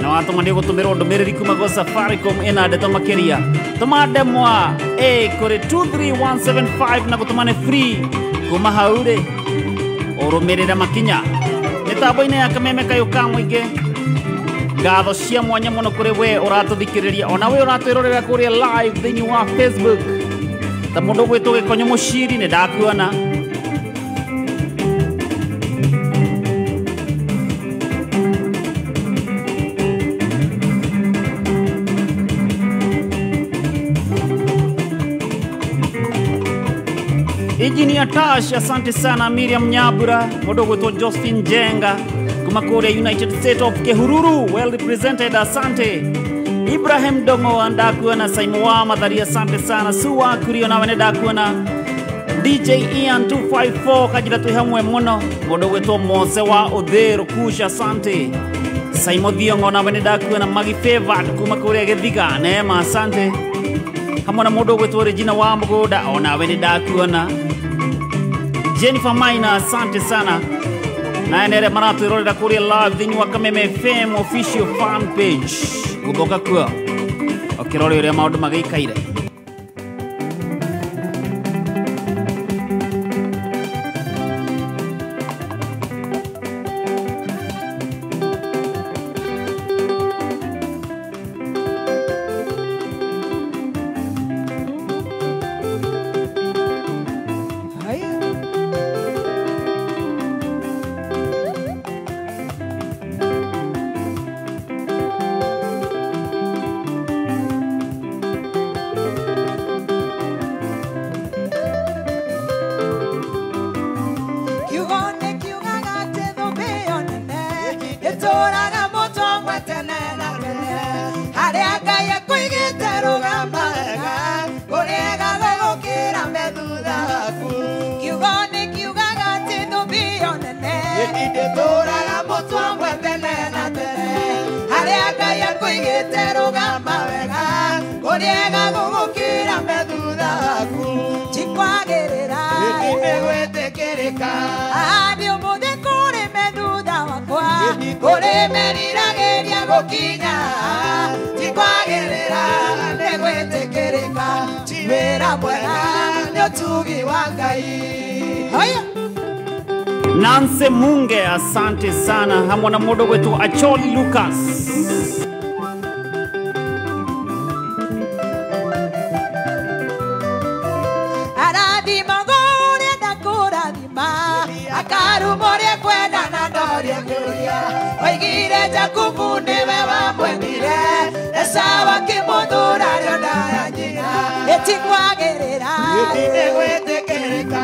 na watumane gutumira ndumiriri kuma go Safaricom ina ndeto makiria tumademo kuri 23175 na gutumane free kuma haure urumirira makinya mitambo-ini ya Kameme Kayuka mwingi. Ngatho cia mwanya muno kuri we uratuthikiriria ona we uratwirorera kuria live thiini wa Facebook ta mundu gwitwo Gikonyo Muciri ni ndakuona. Engineer Tash, asante sana. Miriam Nyabura, mundu gwitwo Josephine Jenga kuma kure United States of Kehururu, well represented, asante. Ibrahim Dongo ndakuona. Saimu wa Mathari, asante sana. Suwa Kurio nawe ndakuona. DJ Ian 254 kajira twi hamwe muno. Mundu gwitwo Mose wa Odero Kusha, asante. Saimo Thiongo nawe ndakuona. Magi Favored kuma kure Githiga, Neema, asante. Hamwe na mundu gwitwo Regina wa Mugoda ona we ndakuona. Jennifer Maina, asante sana. Na enere maratu irorera kuria live thiini wa Kameme FM official fan page. Guboka kuo okirore uria maundu magikaire. Nancy Munge, asante sana. Hamwe na mundu gwitwo Acholi Lucas. Aradima gore da kuradima akarumore kwenda na doria kuria oigire Jakubu niwe wamwendire Esawa kimudura ryo ndayanyiga etikwagirira nigwitikiririka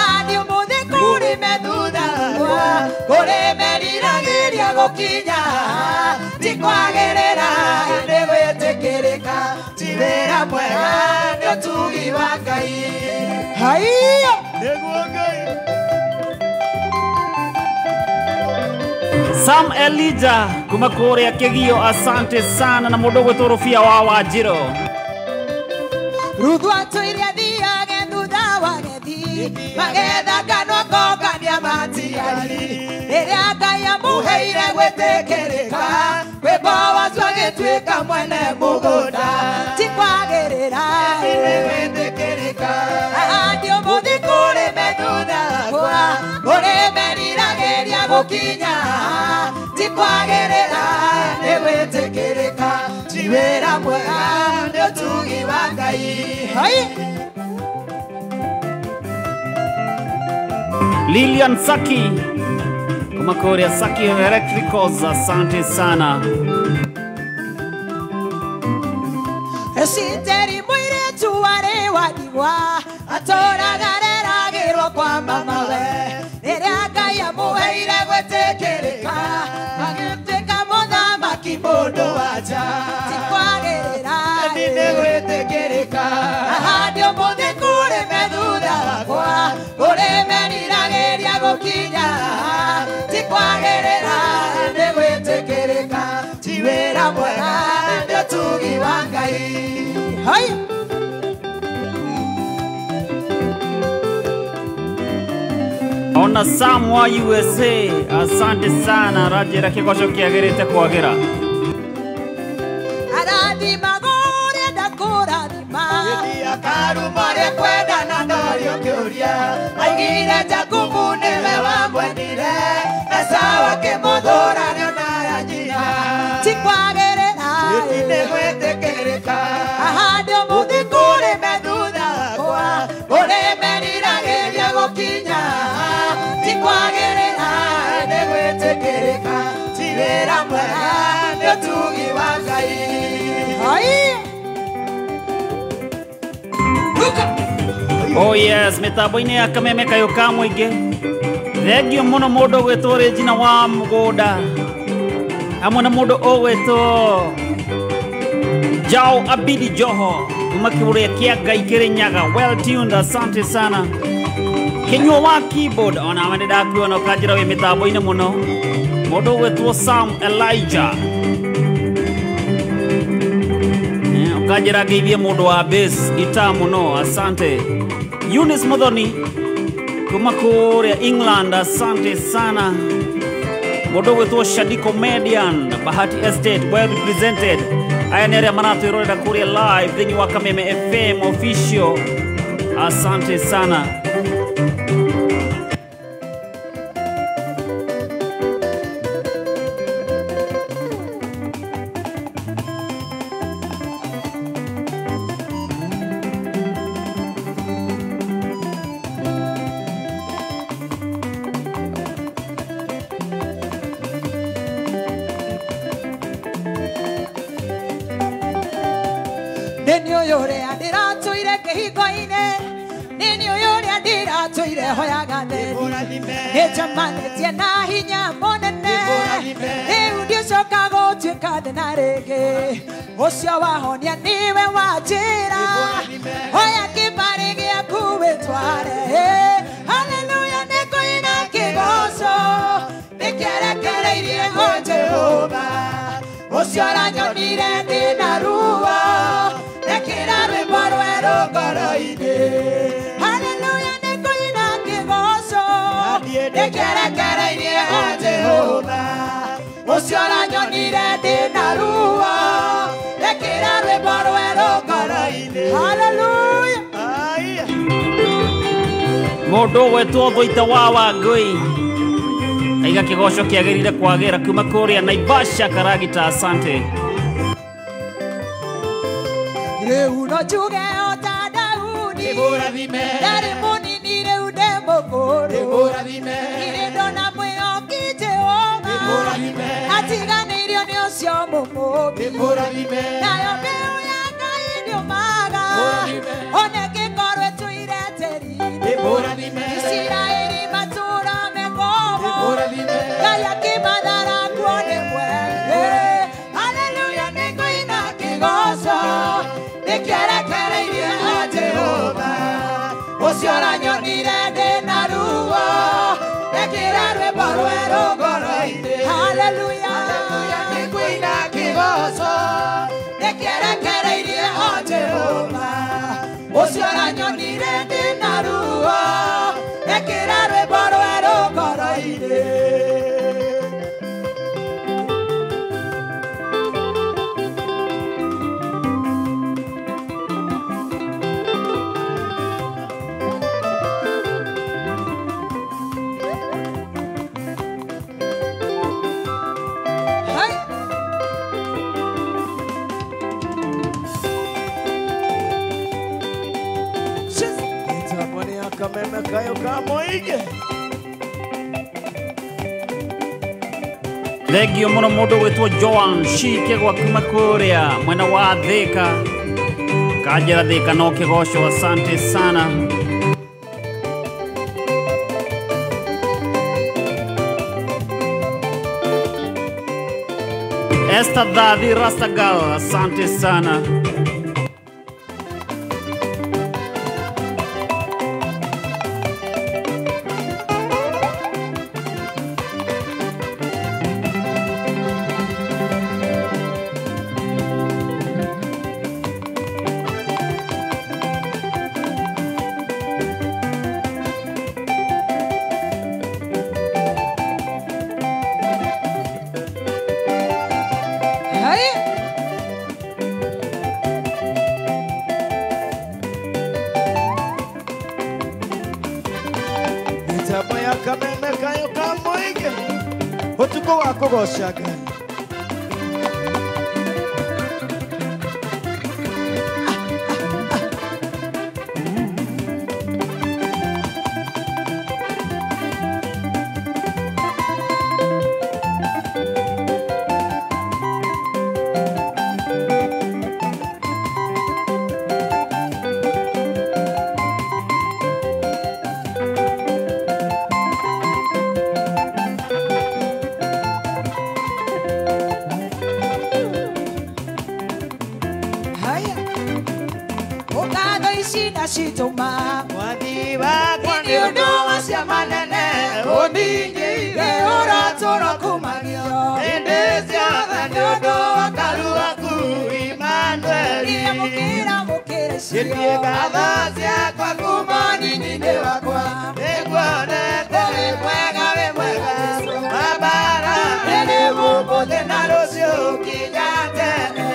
andi umuthi kuri methutha kuri meriragĩria gũkinya tikwagĩrĩra nĩgwĩtĩkĩrĩka ti wĩra mwega nĩ ũtugi wa Ngai haiyo nĩguo Ngai. Sam Elijah kuma kuria Kegio, asante sana. Na mundu gwitwo Rufia wa Wanjiro. Ruthu atũire thiage thutha wa gethi magetha ngano kongania matiari rĩrĩa Ngai amũheire gwĩtĩkĩrĩka kwĩ Boazu agĩtuĩka mwene mũgũnda ti kwagĩrĩra gwĩtĩkĩrĩka andi ũmũthĩ kũrĩ methutha kũrĩ meriragĩria gũkinya ti tikwagerera nĩgwĩtĩkĩrĩka ti wĩra mwega nĩ ũtugi wa Ngai. Lilian Saki Kumakoria Saki Electricals, asante sana. Siteri mwiretu wari wadigwa atoragareragirwo kwa mamawe rĩrĩa Ngai amũheire gwĩtĩkĩrĩka agĩtuĩka mũthamaki mũndũ wa nja tikwagĩrĩra nĩ gwĩtĩkĩrĩka ahandi ũmũthĩ kũrĩme thutha wakwa kũrĩmeriragĩria gũkinya tikwagĩrĩra nĩ gwĩtĩkĩrĩka ti wĩra mwega nĩ ũtugi wa Ngai. Hai! Ona Samwa USA, asante sana. Rajera kigosho kiagerete kwagera. Aradi magore da koradima Yedia karumare kwenda na ndorio kioria Aigire jakumune mewa mwendire Esawa kemodora neona ya njia Tikwagerera Yetine gwĩtĩkĩrĩka ahandi ũmũthĩ kũrĩme thutha wakwa kũrĩmeriragĩria gũkinya tikwagĩrĩra nĩ gwĩtĩkĩrĩka ti wĩra mwega nĩ ũtugi wa Ngai. Oh yes, mitambo-inĩ ya Kameme Kayũka mũingĩ. Thengio mũno mũndũ ũgwĩtwo Regina wa Mũgũnda hamwe na mũndũ ũgwĩtwo Jao Abidi Joho kuma kĩbũrũri kĩa Ngai Kĩrĩnyaga. Well tuned, asante sana. Kinyua wa keyboard ona wende ndakuona ũkanjĩra wĩ mitambo-inĩ mũno. Mũndũ ũgwĩtwo Sam Elijah ũkanjĩra ngĩithie mũndũ wa bass guitar mũno, asante. Eunice Muthoni kuma kũrĩa England, asante sana. Mũndũ ũgwĩtwo Shadi Comedian Bahati Estate, well represented. Aya nĩ arĩa maratwĩrorera kũrĩa live thĩinĩ wa Kameme FM official, asante sana. Nini ũrĩa ndĩratũire kĩhingo-inĩ nini ũrĩa ndĩratũire hoyaga theri nĩnjamanĩtie na hinya mũnene rĩu ndicoka gũtuĩka thĩna rĩngĩ ũcio wahonia nĩwe wanjĩra hoya kĩbarĩ gĩaku wĩtware haleluya nĩkũina kĩgoco nĩkĩrekereirie ho Jehova ũcio aranyonire ndĩna ruo nekĩra rwĩmbo rwerũ ngoro-inĩ haleluya nĩkũina kĩgoco nĩkĩrekereirie ho Jehova ũcio aranyonire ndĩna ruo nekĩra rwĩmbo rwerũ ngoro-inĩ haleluya. Mũndũ ũgwĩtwo Thũita wa Wangũi aiga kĩgoco kĩagĩrĩire kwagĩra kuma kũrĩa Naivasha Karagita, asante. Rĩu no njuge o ta Daudi ndarĩ mũnini rĩu ndĩ mũkũrũ irĩ ndona mwĩhoki Jehova atiganĩirio nĩ ũcio mũmũũmbi nayo mbeũ ya Ngai ndĩũmaga ona ĩngĩkorwo ĩtũire tĩri-inĩ Isiraeli matũũra mekomo Ngai akĩmathara kuone mwenge haleluya nĩkũina kĩgoco nĩkĩrekereirie ho Jehova ũcio aranyonire ndĩna ruo nekĩra rwĩmbo rwerũ ngoro-inĩ haleluya nĩkũina kĩgoco nĩkĩrekereirie ho Jehova ũcio aranyonire ndĩna ruo nekĩra rwĩmbo rwerũ ngoro-inĩ. Kameme kayo kamoige. Thengio muno mundu gwitwo Joan Shike gwa kuma kuria mwena wa Thika kajera Thika no kigosho. Asante sana. Esther Dadhi Rastagal, asante sana. Kameme kayo kamoige. Otuko wako goshaga. Shitoma Wadiwa Ndio doa sia manene Oningi Ora tora kumagio Endezia Ndio doa Kalua ku Emmanuel Ia mukira Shirye kadhasia kwa Kumani ninde wakwa Egwanete Mwega Mabara Nene mupo Tenarosio Kijatene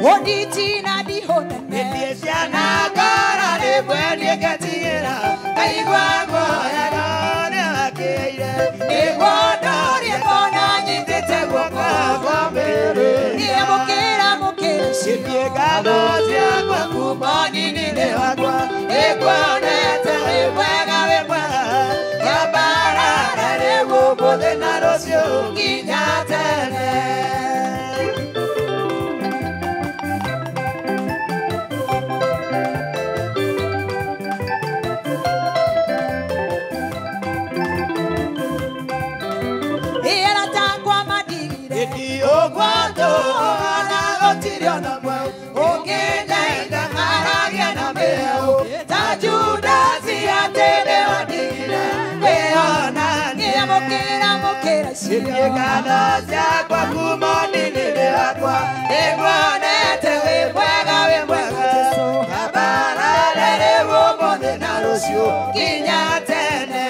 Oditina di honene Esiana gara de buenie gatiera Kaigwango ya gane akeire Iguadori Bona Nindete Kwa kwambere Ia mukira Shirye kadhasia kwa Kumani ninde wakwa Egwanete Mwega Mabara Nene mupo Tenarosio Kijatene Ogwando ana otirio na mwa Ogenda haragia na meo Tajuda siatele odigile Eona Ia mukira Shirye kadhasia kwa kumoni nile wakwa Egwanete mwega Kabara lele wobo Tenarosio Kijatene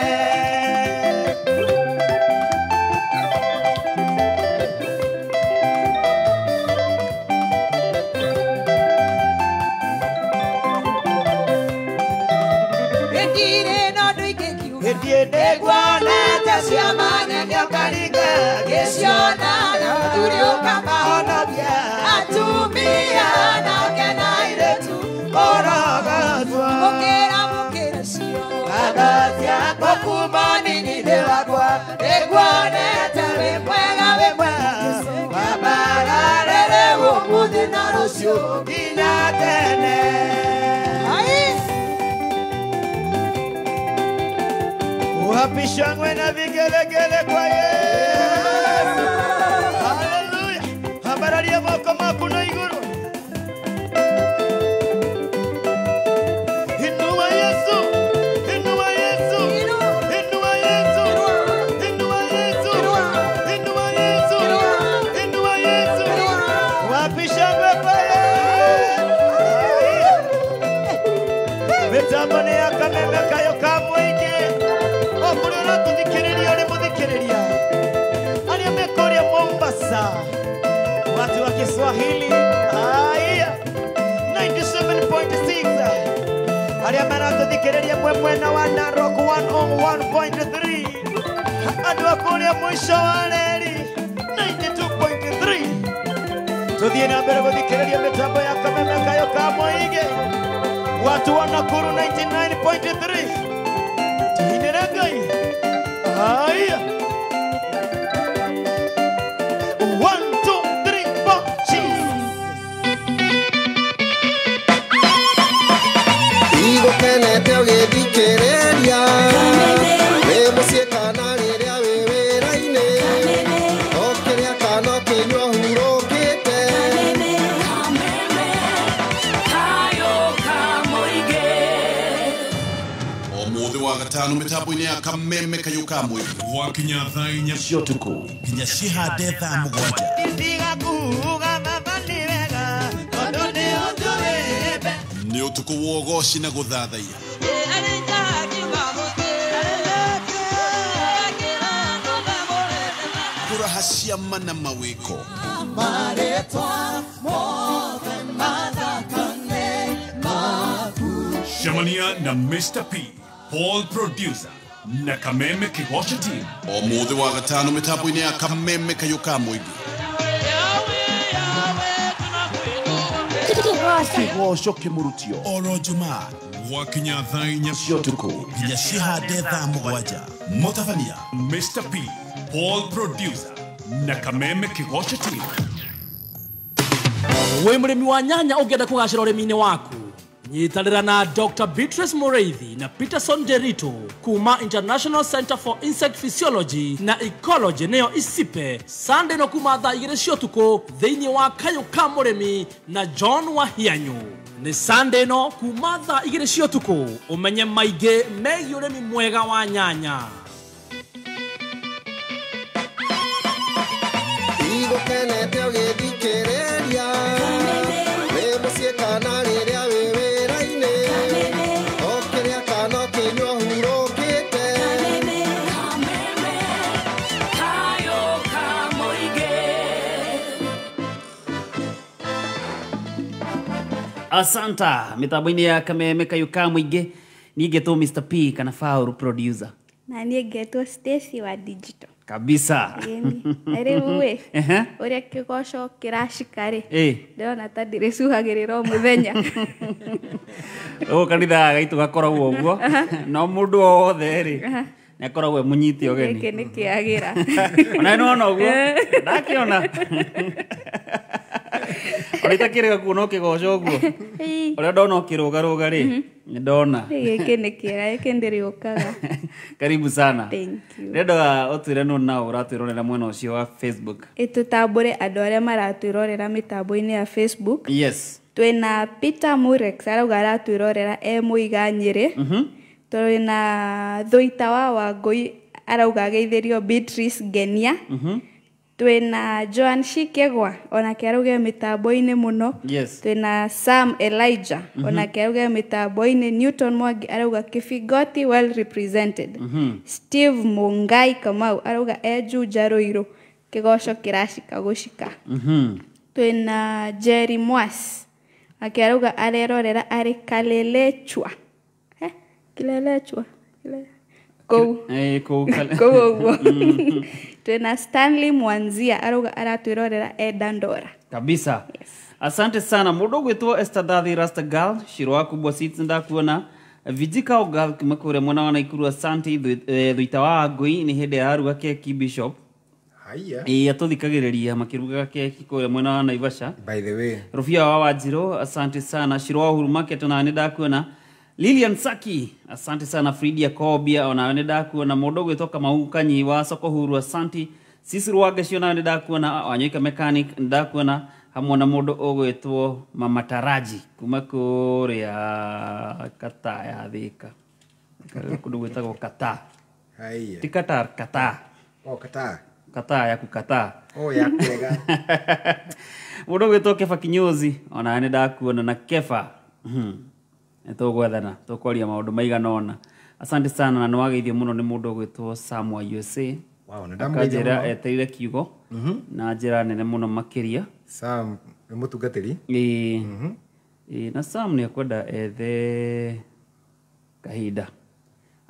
Etiende guanete siamane nyokarika Kesiona na durio kama honobia Atumia na kenairetu Orogatwa Mukira sio Kadhasia kwa kumoni nile wakwa Egwanete Mwega Mabara lele wobo Tenarosio Kijatene Wapishangwe na vigelegele kwa Yesu. Haleluya. Habararia moko makuno iguru. Inua Yesu. Inua Yesu. Inua Yesu. Inua Yesu. Inua Yesu. Inua Yesu. Wapishangwe kwa Yesu. Mitambo ya Kameme kayo kamwingi. Okurora tuthikiriria uri muthikiriria aria mekoria Mombasa watu wa Kiswahili haya 97.6 aria maratuthikiriria mwena wa Narok 101.3 Andũ a kũrĩa mũico wa reri 92.3 tuthiĩ na mbere gũthikĩrĩria mĩtambo ya kameme kayo ka Mũingĩ. Watu wa Nakuru 99.3 tuinĩre Ngai. Haya 1, 2, 3, 4 Igũkenete ũgĩthikĩrĩria wĩ mũciĩ kana rĩrĩa wĩ wĩra-inĩ o kĩrĩa kana kĩnyua hurũkĩte Mũthĩ wa gatano mĩtambo-inĩ ya kameme kayũ ka Mũingĩ gwakinya thaa 4 cia ũtukũ nginya cihande thaa 7. Nĩ ũtukũ wa ũgoci na gũthathaiya. Kũraha ciama na mawĩko. Shamania na Mr. P, Paul Producer, na Kameme Kigosha Team. O mũthĩ wa gatano mĩtambo-inĩ ya kameme kayũ ka Mũingĩ. Kigosho kĩmũrutio. Oro Jumaa. Gwakinya thaa 4 cia ũtukũ nginya cihande thaa 7. Mũtabania Mr. P, Paul Producer, na Kameme Kigosha Team. Wĩ mũrĩmi wa nyanya ũngĩenda kũgacĩra ũrĩmi-inĩ waku, nyitanĩra na Dr. Beatrice Mureithi na Peterson Derito kuma International Center for Insect Physiology na Ecology nĩyo ICIPE Sunday no kuma thaa 2 cia ũtukũ thĩinĩ wa kayũ ka mũrĩmi na John Wahianyu. Nĩ Sunday no kuma thaa 2 cia ũtukũ ũmenye maingĩ megiĩ ũrĩmi mwega wa nyanya. Igũkenete ũgĩthikĩrĩria wĩ mũciĩ kana rĩrĩa wĩ wĩra-inĩ o kĩrĩa kana kĩnyua hurũkĩte Asanta mitambo-inĩ ya kameme kayũ ka Mũingĩ. Niĩ ngetwo Mr. P kana Paul Producer. Na niĩ ngetwo Stacy wa Digital. Kabisa. Rĩu we ũrĩa kĩgoco kĩracika rĩ ndĩrona ta ndĩrĩcuhagĩrĩra o mũthenya. Kanitha gaitũ gakoragwo ũguo no mũndũ wothe rĩ nĩakoragwo mũnyite ũgeni. Gĩkĩ nĩ kĩagĩra. Ona nĩwona ũguo ndakĩona ona itakĩrĩga kuona ũkĩgoca ũguo ũrĩa ndona ũkĩrũgarũga rĩ nĩndona gĩkĩ nĩ kĩega, gĩkĩ ndĩrĩũkaga. Karibu sana. Thank you. Nĩndaga ũtwĩre nũ nao ũratwĩrorera mwena ũcio wa Facebook. Tũtambũre andũ arĩa maratwĩrorera mĩtambo-inĩ ya Facebook. Yes. Twĩna Peter Murex arauga aratwĩrorera Mũiga Nyĩrĩ. Twĩna Thũita wa Wangũi arauga ageithĩrio Beatrice Ngenia. Twĩna Joan Shikegwa onake arauga mĩtambo-inĩ mũno. Yes. Twĩna Sam Elijah onake arauga mĩtambo-inĩ. Newton Mwangi arauga Kibigoti well represented. Steve Mungai Kamau arauga Juja Ruiru kĩgoco kĩracika gũcika. Twĩna Jerry Mwas akĩarauga arerorera arĩ Kalelechwa. Kilelechwa. Kũu ũguo. Twĩna Stanley Mwanzia arauga aratwĩrorera Dandora. Kabisa. Yes. Asante sana. Mũndũ ũgwĩtwo Esther Dathi Rasta Girl Shiro wa kubwa seats ndakuona Vijika Ogal kumakure mwana wa Naikuru. Asante. Thũita wa Wangũi nĩ hĩndĩ aruga keki Bishop. Haya. Atũthikagĩrĩria makĩrugaga keki kũrĩa mwena wa Naivasha. By the way. Rufia wa Wanjirũ asante sana. Shiro wa Uhuru Market na nĩ ndakuona. Lilian Saki asante sana. Fridia Kobia ona nĩ ndakuona. Mũndũ ũgwĩtwo Kamau Kanyi wa Soko Huru asante. Sisi Rwagecio na nĩ ndakuona. Wanyoika Mechanic nĩ ndakuona hamwe na mũndũ ũgwĩtwo Mama Taraji kuma kũrĩa Kata ya Thika. Kũndũ gwĩtagwo Kata. Haya. Ti Qatar, Kata. Kata. Kata ya kukata. Ya kwega. Mũndũ ũgwĩtwo Kefa Kinyozi ona nĩ ndakuona na Kefa. Tũgwethana tũkwaria maũndũ maigana ona. Asante sana na nĩwageithio mũno nĩ mũndũ ũgwĩtwo Sam wa USA. Wow, Akajĩra eteire kiugo na njĩra nene mũno makĩria. Sam nĩ mũtungatĩri. Na Sam nĩ akwenda ethe kahinda.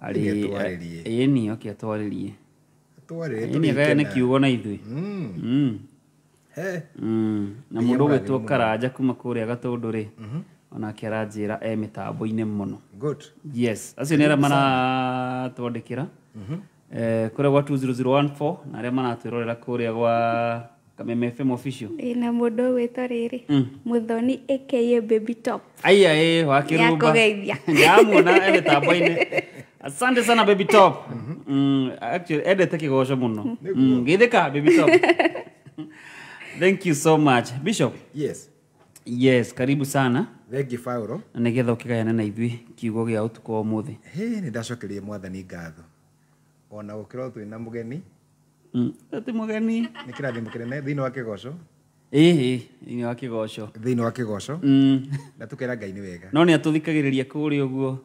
Nĩ atwarĩrie. twarire Ini gaya nä kiugo na ithuĩ he na må ndå å gwä two Karanja kuma kå rä a Gatå ndå rä onake aranjä ra e mä tambo-inä må no good yes acio nä arä a maratwandä kä ra kå rä a gwa 20014 na arä a maratwä rorera kå rä a gwa Kameme FM official na må ndå å gwä two rä rä må thoni aka baby top aya wakä rå Nĩakũgeithia. ndamuona e mä tambo-inä asante sana baby top actually endete kä goco må no gä thä ka baby top thank you so much Bishop yes karibu sana thengi Paulo na nä getha å kä gayane na ithuĩ kiugo gä a å tukå wa må thĩ nä ndacokerie mwathani ngatho ona gå kä rwo twä na må geni atä må geni nä kä rathimo kä nene thä inä wa kä goco thä-inä wa kä goco thä inä wa kä goco na tå kera Ngai nä wega no nä atå thikagä rä ria kå rä a å guo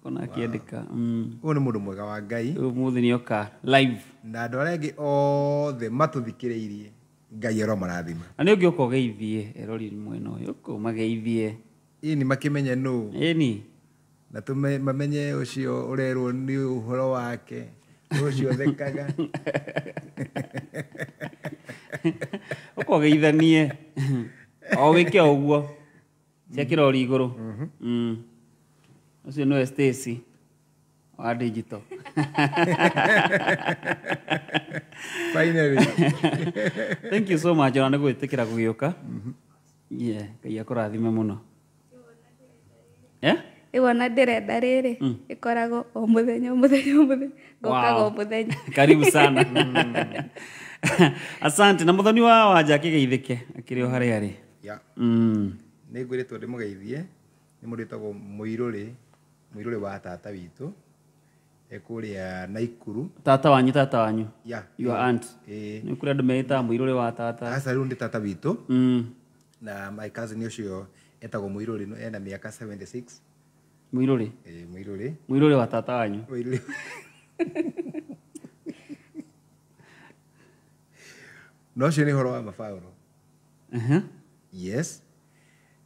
kona akä andä ka å nä må ndå mwega wa Ngai å må thĩ nä oka live na andå arä a angä othe matå thikä rä irie Ngai ero marathima na nä å ngä å ka å geithie erori mwena å yå kå mageithie ini makimenye no ni na mamenye ucio urerwo ni uhoro wake ucio thekaga ukogeithanie o wike o guo cia kirori iguru ucio no Stacy wa digital finally thank you so much ona gwitikira gugiuka Ngai akurathime muno Iwona ndĩrenda rĩrĩ ĩkoragwo o mũthenya ngokaga o mũthenya karibu sana asante na muthoni wa wanja kigeithike akiri o harĩa arĩ nĩ ngwĩrĩtwo ndĩmũgeithie nĩ mũndũ wĩtagwo Mũirũrĩ wa tata witũ kũrĩa Naikuru tata wanyu your aunt nĩ kũrĩa andũ metaga Mũirũrĩ wa tata asa rĩu nĩ tata witũ na my cousin ũcio etagwo Mũirũrĩ ena mĩaka 76 Mũirũrĩ wa tata wanyu no cio nĩ horo wa Paulo yes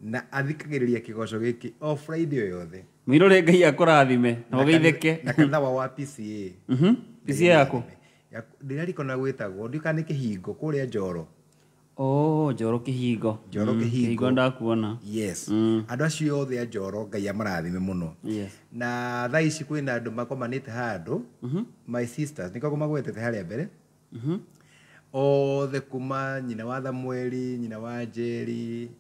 na athikagĩrĩria kĩgoco gĩkĩ o Friday o yothe Mũirũrĩ Ngai akũrathime na ũgeithĩke na kanitha wa PCA PCA yaku ndĩrarikana gwĩtagwo ndikana nĩ kĩhingo kũrĩa Njoro Njoro kĩhingo ndakuona yes andũ acio othe a Njoro Ngai amarathime mũno na thaa ici kwĩna andũ makomanĩte handũ my sisters nĩkao magwetete harĩa mbere othe kuma nyina wa Thamweli nyina wa Njeri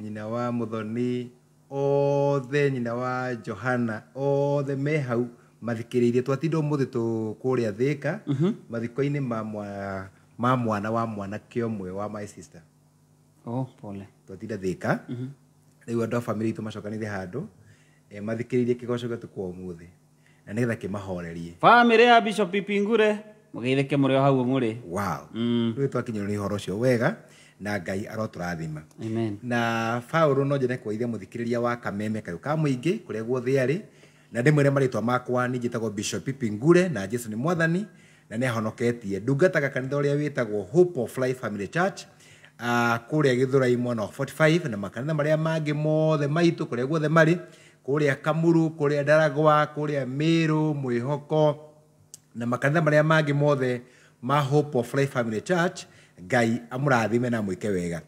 nyina wa Muthoni othe nyina wa Johana othe me hau mathikĩrĩirie twatinda ũmũthĩ kũrĩa Thĩka mathiko-inĩ ma mwana wa mwanake ũmwe wa my sister pole twatinda Thĩka rĩu andũ a family itũ macokanĩire handũ mathikĩrĩirie kĩgoco gĩtũ kwa ũmũthĩ na nĩgetha kĩmahorerie family ya Bishop Pipingure mũgeithĩke mũrĩ o hau mũrĩ rĩu twakinyĩrwo nĩ ũhoro ũcio wega na Ngai arotũrathima amen na Paulo no njene kũgeithia mũthikĩrĩria wa Kameme kayũ ka mũingĩ kũrĩa guothe arĩ na ndĩmwĩre marĩtwa makwa nĩ njĩtagwo Bishop Pipingure na Jesũ nĩ mwathani na nĩ ahonoketie ndungataga kanitha ũrĩa wĩtagwo Hope of Life Family Church kũrĩa Gĩthũrai mwena wa 45 na makanitha marĩa mangĩ mothe maitũ kũrĩa guothe marĩ kũrĩa Kamuru kũrĩa Ndaragwa kũrĩa Mĩrũ Mwĩhoko na makanitha marĩa mangĩ mothe ma Hope of Life Family Church Ngai amũrathime na mwĩke wega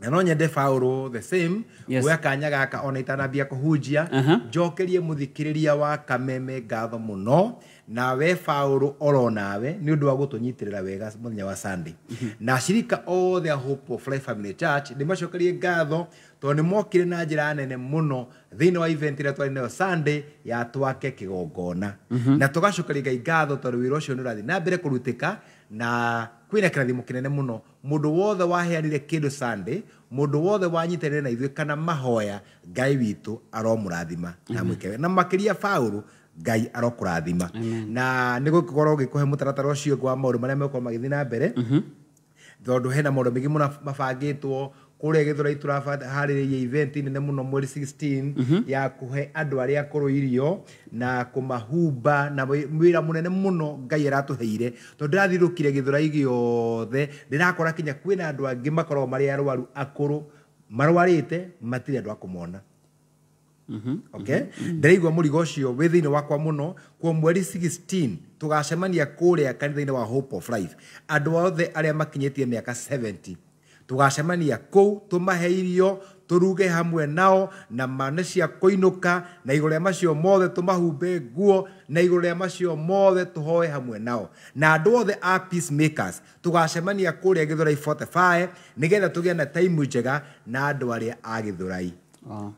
na no nyende Paulo the same kuoya kanya gaka ona itanambia kũhunjia njokerie mũthikĩrĩria wa Kameme ngatho mũno na we Paulo oro nawe nĩ ũndũ wa gũtũnyitĩrĩra wega mũthenya wa Sunday na shirika othe a Hope of Life Family Church ndĩmacokerie ngatho tondũ nĩ mokire na njĩra nene mũno thĩinĩ wa event ĩrĩa twarĩ nayo Sunday ya twake kĩgongona na tũgacokeria Ngai ngatho tondũ wĩra ũcio nĩ ũrathiĩ na mbere kũrutĩka na kwĩna kĩrathimo kĩnene mũno mũndũ wothe waheanire kĩndũ Sunday mũndũ wothe wanyitanĩire na ithuĩ kana mahoya Ngai witũ aromũrathima na mwĩke na makĩria Paulo Ngai arokũrathima na nĩ gũkorwo gĩkũhe mũtaratara ũcio wa maũndũ marĩa megũkorwo magĩthiĩ na mbere tondũ hena maũndũ maingĩ mũno mabangĩtwo kũrĩa Gĩthũrai tũraharĩrĩria event nene mũno mweri 16 ya kũhe andũ arĩa akũrũ irio na kũmahumba na wĩra mũnene mũno Ngai aratũheire tondũ ndĩrathirũkire Gĩthũrai gĩothe ndĩrakora kinya kwĩna andũ angĩ makoragwo marĩ arwaru akũrũ marwarĩte matirĩ andũ a kũmona Okay? Ndĩraigua mũrigo ũcio wĩ thĩinĩ wakwa mũno kwa mweri 16 tũgacemania kũrĩa kanitha-inĩ wa Hope of Life. Andũ othe arĩa makinyĩtie mĩaka 70 tũgacemania kũu tũmahe irio turuge hamwe nao na mane cia kũinũka na igũrũ rĩa macio mothe tũmahumbe nguo na igũrũ rĩa macio mothe tũhoe hamwe nao na andũ othe a peacemakers tũgacemania kũrĩa Gĩthũrai 45 nĩgetha tũgĩe na time njega na andũ arĩa a Gĩthũrai.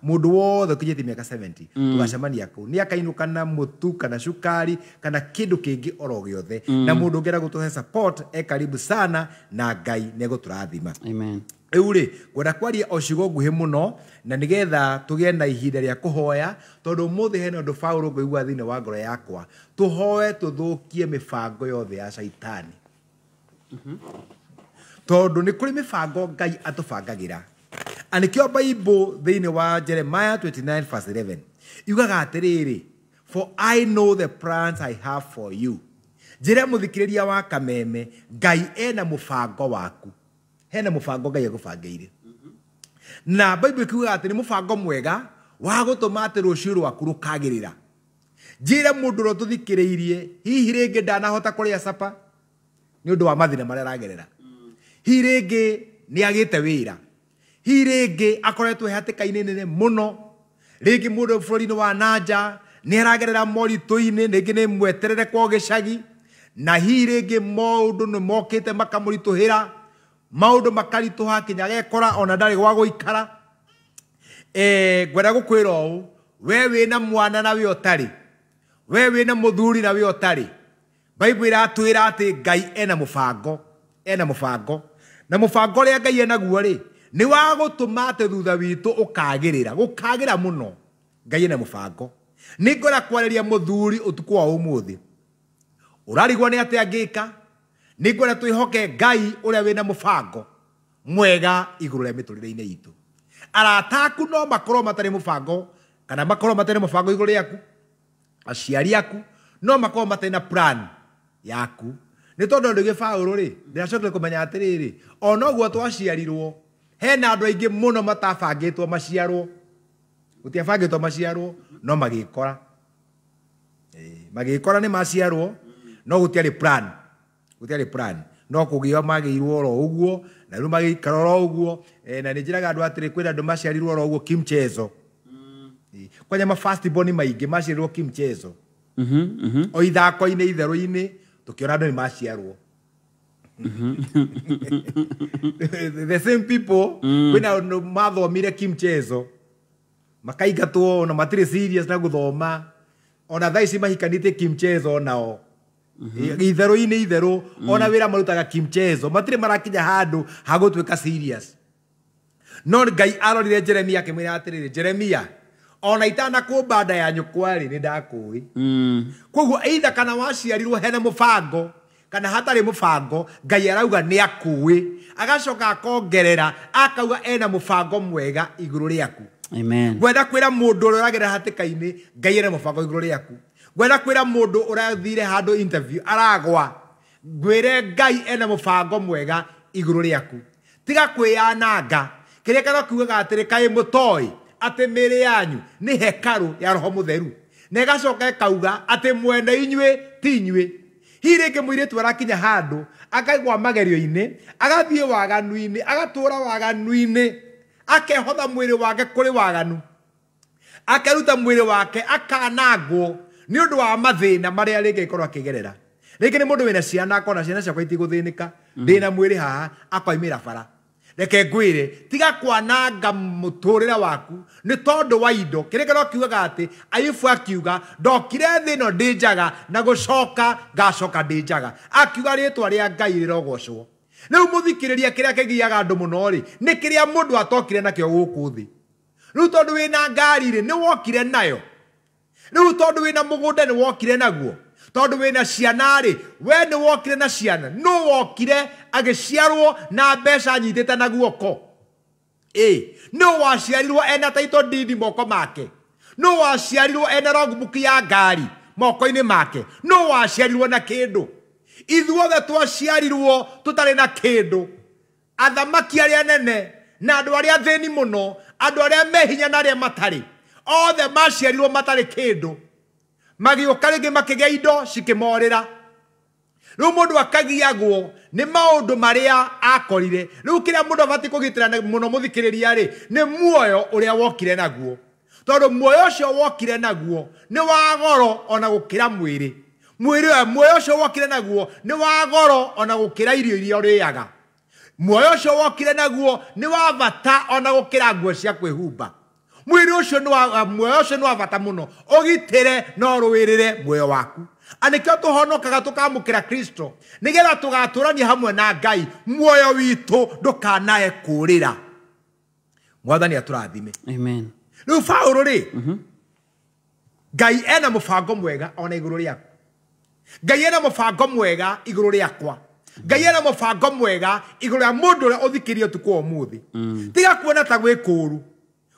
Mũndũ wothe ũkinyĩtie mĩaka 70 tũgacemania kũu nĩ akainũka na mũtu kana cukari kana kĩndũ kĩngĩ oro gĩothe na mũndũ ũngĩenda gũtũhe support karibu sana na Ngai nĩegũtũrathima. Amen. Eure gwenda kwaria o ciugo nguhĩ mũno na nĩgetha tũgĩe na ihinda rĩa kũhoya tondũ mũthĩ hena ũndũ Paulo ngũigua thĩinĩ wa ngoro yakwa tũhoe tũthũkie mĩbango yothe ya Shaitani. Tondũ nĩ kũrĩ mĩbango Ngai atũbangagĩra. Anĩkĩo Bible thĩinĩ wa Jeremiah 29:11 yugaga atĩrĩrĩ, for I know the plans I have for you. Njĩra mũthikĩrĩria wa Kameme, Ngai ena mũbango waku. Hena mũbango Ngai agũbangĩire. Na Bible ĩkiugaga atĩ nĩ mũbango mwega wa gũtũma atĩ rũciũ rwaku rũkagĩrĩra. Njĩra mũndũ ũrĩa tũthikĩrĩirie, hihi rĩngĩ ndanahota kũrĩa capa nĩ ũndũ wa mathĩna marĩa aragerera. Hihi rĩngĩ nĩ agĩte wĩra. Hihi rĩngĩ akoretwo hatĩka-inĩ nene mũno. Rĩngĩ mũndũ bũrũri-inĩ wa nanja nĩ aragerera moritũ-inĩ, rĩngĩ nĩ mweterere kwa gĩcagi na hihi rĩngĩ maũndũ nĩ mokĩte makamũritũhĩra. Maũndũ makaritũha kinya agekora ona ndarĩ gwa gũikara. Ngwenda gũkwĩra ũũ, we wĩna mwana na we ũtarĩ, we wĩna mũthuri na we ũtarĩ, Bible ĩratwĩra atĩ Ngai ena mũbango, ena mũbango. Na mũbango ũrĩa Ngai enaguo rĩ nĩ wa gũtũma atĩ thutha witũ ũkagĩrĩra, gũkagĩra mũno. Ngai ena mũbango. Nĩ ngwenda kwarĩria mũthuri ũtukũ wa ũmũthĩ, ũrarigwo nĩ atĩa angĩka. Nĩ ngwenda twĩhoke Ngai ũrĩa wĩna mũbango mwega igũrũ rĩa mĩtũrĩre-inĩ itũ. Arata aku no makorwo matarĩ mũbango kana makorwo matarĩ mũbango igũrũ rĩaku. Aciari aku no makorwo matarĩ na plan yaku. Nĩ tondũ ndũgĩ Paulo rĩ ndĩracokire kũmenya atĩrĩrĩ, ona ũguo twaciarirwo hena andũ aingĩ mũno matabangĩtwo maciarwo. Gũtiabangĩtwo maciarwo no magĩkora. Magĩkora nĩ maciarwo no gũtiarĩ plan. Gũtiarĩ plan. No kũgĩa magĩirwo oro ũguo na rĩu magĩikara oro ũguo. Na nĩ njĩraga andũ atĩrĩ kwĩna andũ maciarirwo oro ũguo kimchezo. Kwanya ma first born maingĩ maciarirwo kimchezo. O ithako-inĩ itherũ-inĩ tũkĩona andũ nĩ maciarwo. The same people kwĩna mathomire kimchezo makaingatwo ona matirĩ serious na gũthoma ona thaa ici mahikanĩtie kimchezo nao. Itherũ-inĩ itherũ ona wĩra marutaga kimchezo matirĩ marakinya handũ ha gũtuĩka serious. No Ngai arorire Jeremia akĩmwĩra atĩrĩrĩ, Jeremia ona itanakũmba nda ya nyũkwa rĩ nĩ ndakũĩ. Koguo either kana waciarirwo hena mũbango kana hatarĩ mũbango Ngai arauga nĩ akũĩ, agacoka akongerera akauga ena mũbango mwega igũrũ rĩaku. Amen. Ngwenda kwĩra mũndũ ũrĩa ũragerera hatĩka-inĩ Ngai ena mũbango igũrũ rĩaku. Ngwenda kwĩra mũndũ ũrathire handũ interview aragwa, ngwĩre Ngai ena mũbango mwega igũrũ rĩaku. Tiga kwĩyananga. Kĩrĩa kana kuugaga atĩrĩ kaĩ mũtoĩ atĩ mĩĩrĩ yanyu nĩ hekarũ ya Roho Mũtheru. Na ĩgacoka ĩkauga atĩ mwene inyuĩ ti inyuĩ. Hihi rĩngĩ mũirĩtu arakinya handũ akaigua magerio-inĩ, agathiĩ waganu-inĩ, agatũũra waganu-inĩ, akehotha mwĩrĩ wake kũrĩ waganu, akeruta mwĩrĩ wake akanangwo nĩ ũndũ wa mathĩna marĩa rĩngĩ ikorwo akĩgerera. Rĩngĩ nĩ mũndũ wĩna ciana akona ciana ciakwa itigũthĩnĩka, ndĩna mwĩrĩ haha akoimĩra bara. Reke ngwĩre tiga kwananga mũtũrĩre waku nĩ tondũ wa indo. Kĩrĩa no kiugaga atĩ Ayubu akiuga ndokire thĩ ĩno ndĩ njaga na gũcoka ngacoka ndĩ njaga. Akiuga rĩĩtwa rĩa Ngai rĩrogocwo. Rĩu mũthikĩrĩria kĩrĩa kĩgiaga andũ mũno rĩ nĩ kĩrĩa mũndũ atokire nakĩo gũkũ thĩ. Rĩu tondũ wĩna ngari rĩ nĩ wokire nayo. Rĩu tondũ wĩna mũgũnda nĩ wokire naguo. Tondũ wĩna ciana rĩ we nĩ wokire na ciana. No wokire agĩciarwo na mbeca nyitĩte na guoko. No waciarirwo ena title deed moko make. No waciarirwo ena logbook ya ngari moko-inĩ make. No waciarirwo na kĩndũ. Ithuothe twaciarirwo tũtarĩ na kĩndũ. Athamaki arĩa nene na andũ arĩa thĩni mũno, andũ arĩa mehinya na arĩa matarĩ, othe maciarirwo matarĩ kĩndũ magĩũka rĩngĩ makĩgĩa indo cikĩmorĩra rĩu mũndũ akagiagwo nĩ maũndũ marĩa akorire rĩu kĩrĩa mũndũ abatiĩ kũgitĩra mũno mũthikĩrĩria rĩ nĩ muoyo ũrĩa wokire naguo tondũ muoyo ũcio wokire naguo nĩ wa goro ona gũkĩra mwĩrĩ muoyo ũcio wokire naguo nĩ wa goro ona gũkĩra irio iria ũrĩaga muoyo ũcio wokire naguo nĩ wa bata ona gũkĩra nguo cia kwĩhumba muoyo ũcio nĩ wa bata mũno ũgitĩre no rũĩrĩre muoyo waku anĩkĩo tũhonokaga tũkamũkĩra Kristo nĩgetha tũgatũrania hamwe na Ngai muoyo witũ ndũkanae kũrĩra Mwathani atũrathime amen rĩu Paulo rĩ Ngai ena mũbango mwega ona igũrũ rĩaku Ngai ena mũbango mwega igũrũ rĩakwa Ngai ena mũbango mwega igũrũ rĩa mũndũ ũrĩa ũthikĩrĩirie ũtukũ ũmũthĩ tiga kuona ta gwĩ kũũru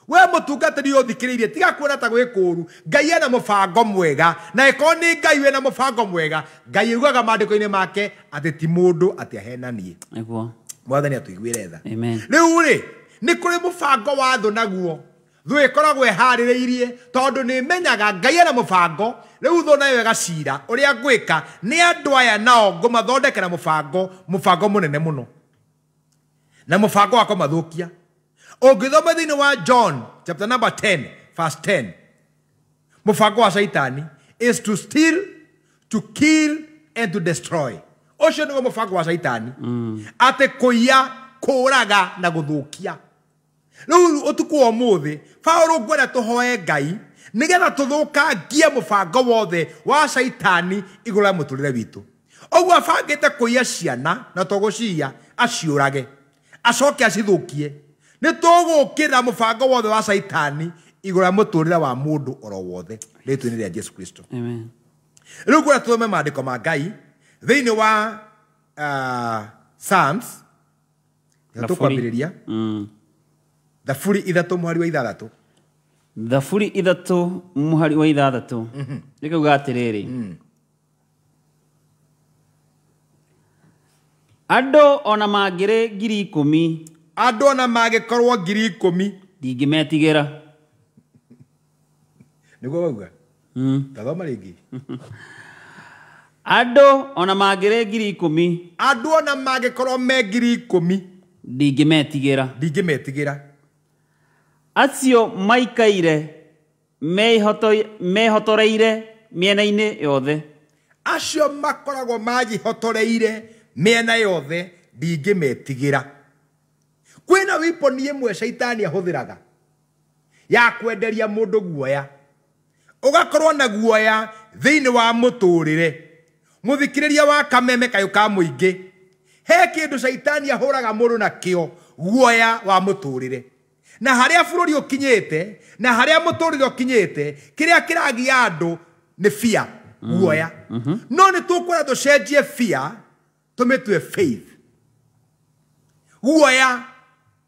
we mũtungatĩri ũthikĩrĩirie tiga kuona ta gwĩ kũũru Ngai ena mũbango mwega na ĩkorwo nĩ Ngai wĩna mũbango mwega Ngai augaga maandĩko-inĩ make atĩ ti mũndũ atĩ ahenanie Mwathani atũiguĩre tha rĩu rĩ nĩ kũrĩ mũbango wa thũ naguo thũ ĩkoragwo ĩharĩrĩirie tondũ nĩ menyaga Ngai ena mũbango rĩu thũ nayo ĩgacira ũrĩa ngwĩka nĩ andũ aya nao ngũmathondekera mũbango mũnene mũno na mũbango wakwa mathũkia ũngĩthoma thĩinĩ wa John chapter number 10 verse 10 mũbango wa Saitani is to steal, to kill and to destroy ũcio nĩguo mũbango wa Saitani atĩ kũiya kũũraga na gũthũkia rĩu ũtukũ wa ũmũthĩ Paulo ngwenda tũhoe Ngai nĩgetha tũthũkangie mũbango wothe wa Saitani igũrũ rĩa mũtũrĩre witũ ũguo abangĩte kũiya ciana na tũgũciia aciũrage acoke acithũkie nĩ tũgũkĩra mũbango wothe wa Saitani igũrũ rĩa mũtũrĩre wa mũndũ oro wothe rĩtwa-inĩ rĩa Jesu Kristo amen rĩu ngwenda tũthome maandĩko ma Ngai thĩinĩ wa Psalms tũkwambĩrĩria Thaburi 3 mũhari wa 6 Thaburi 3 mũhari wa 6 rĩkauga atĩrĩrĩ andũ ona mangĩrĩ 10,000 andũ ona mangĩkorwo 10,000 ndingĩmetigĩra nĩguo wauga tathoma rĩngĩ andũ ona mangĩrĩ 10,000 andũ ona mangĩkorwo me 10,000 ndingĩmetigĩra acio maikaire mehotoreire mĩena-inĩ yothe acio makoragwo majihotoreire mĩena yothe ndingĩmetigĩra kwĩna wiponi ĩmwe Saitani ahũthĩraga ya kwenderia mũndũ guoya ũgakorwo na guoya thĩinĩ wa mũtũrĩre mũthikĩrĩria wa kameme kayũ ka mũingĩ he kĩndũ Saitani ahũraga mũndũ nakĩo guoya wa mũtũrĩre na harĩa bũrũri ũkinyĩte na harĩa mũtũrĩre ũkinyĩte kĩrĩa kĩragia andũ nĩ fear guoya no nĩ tũkwenda tũcenjie fear tũmĩtue faith guoya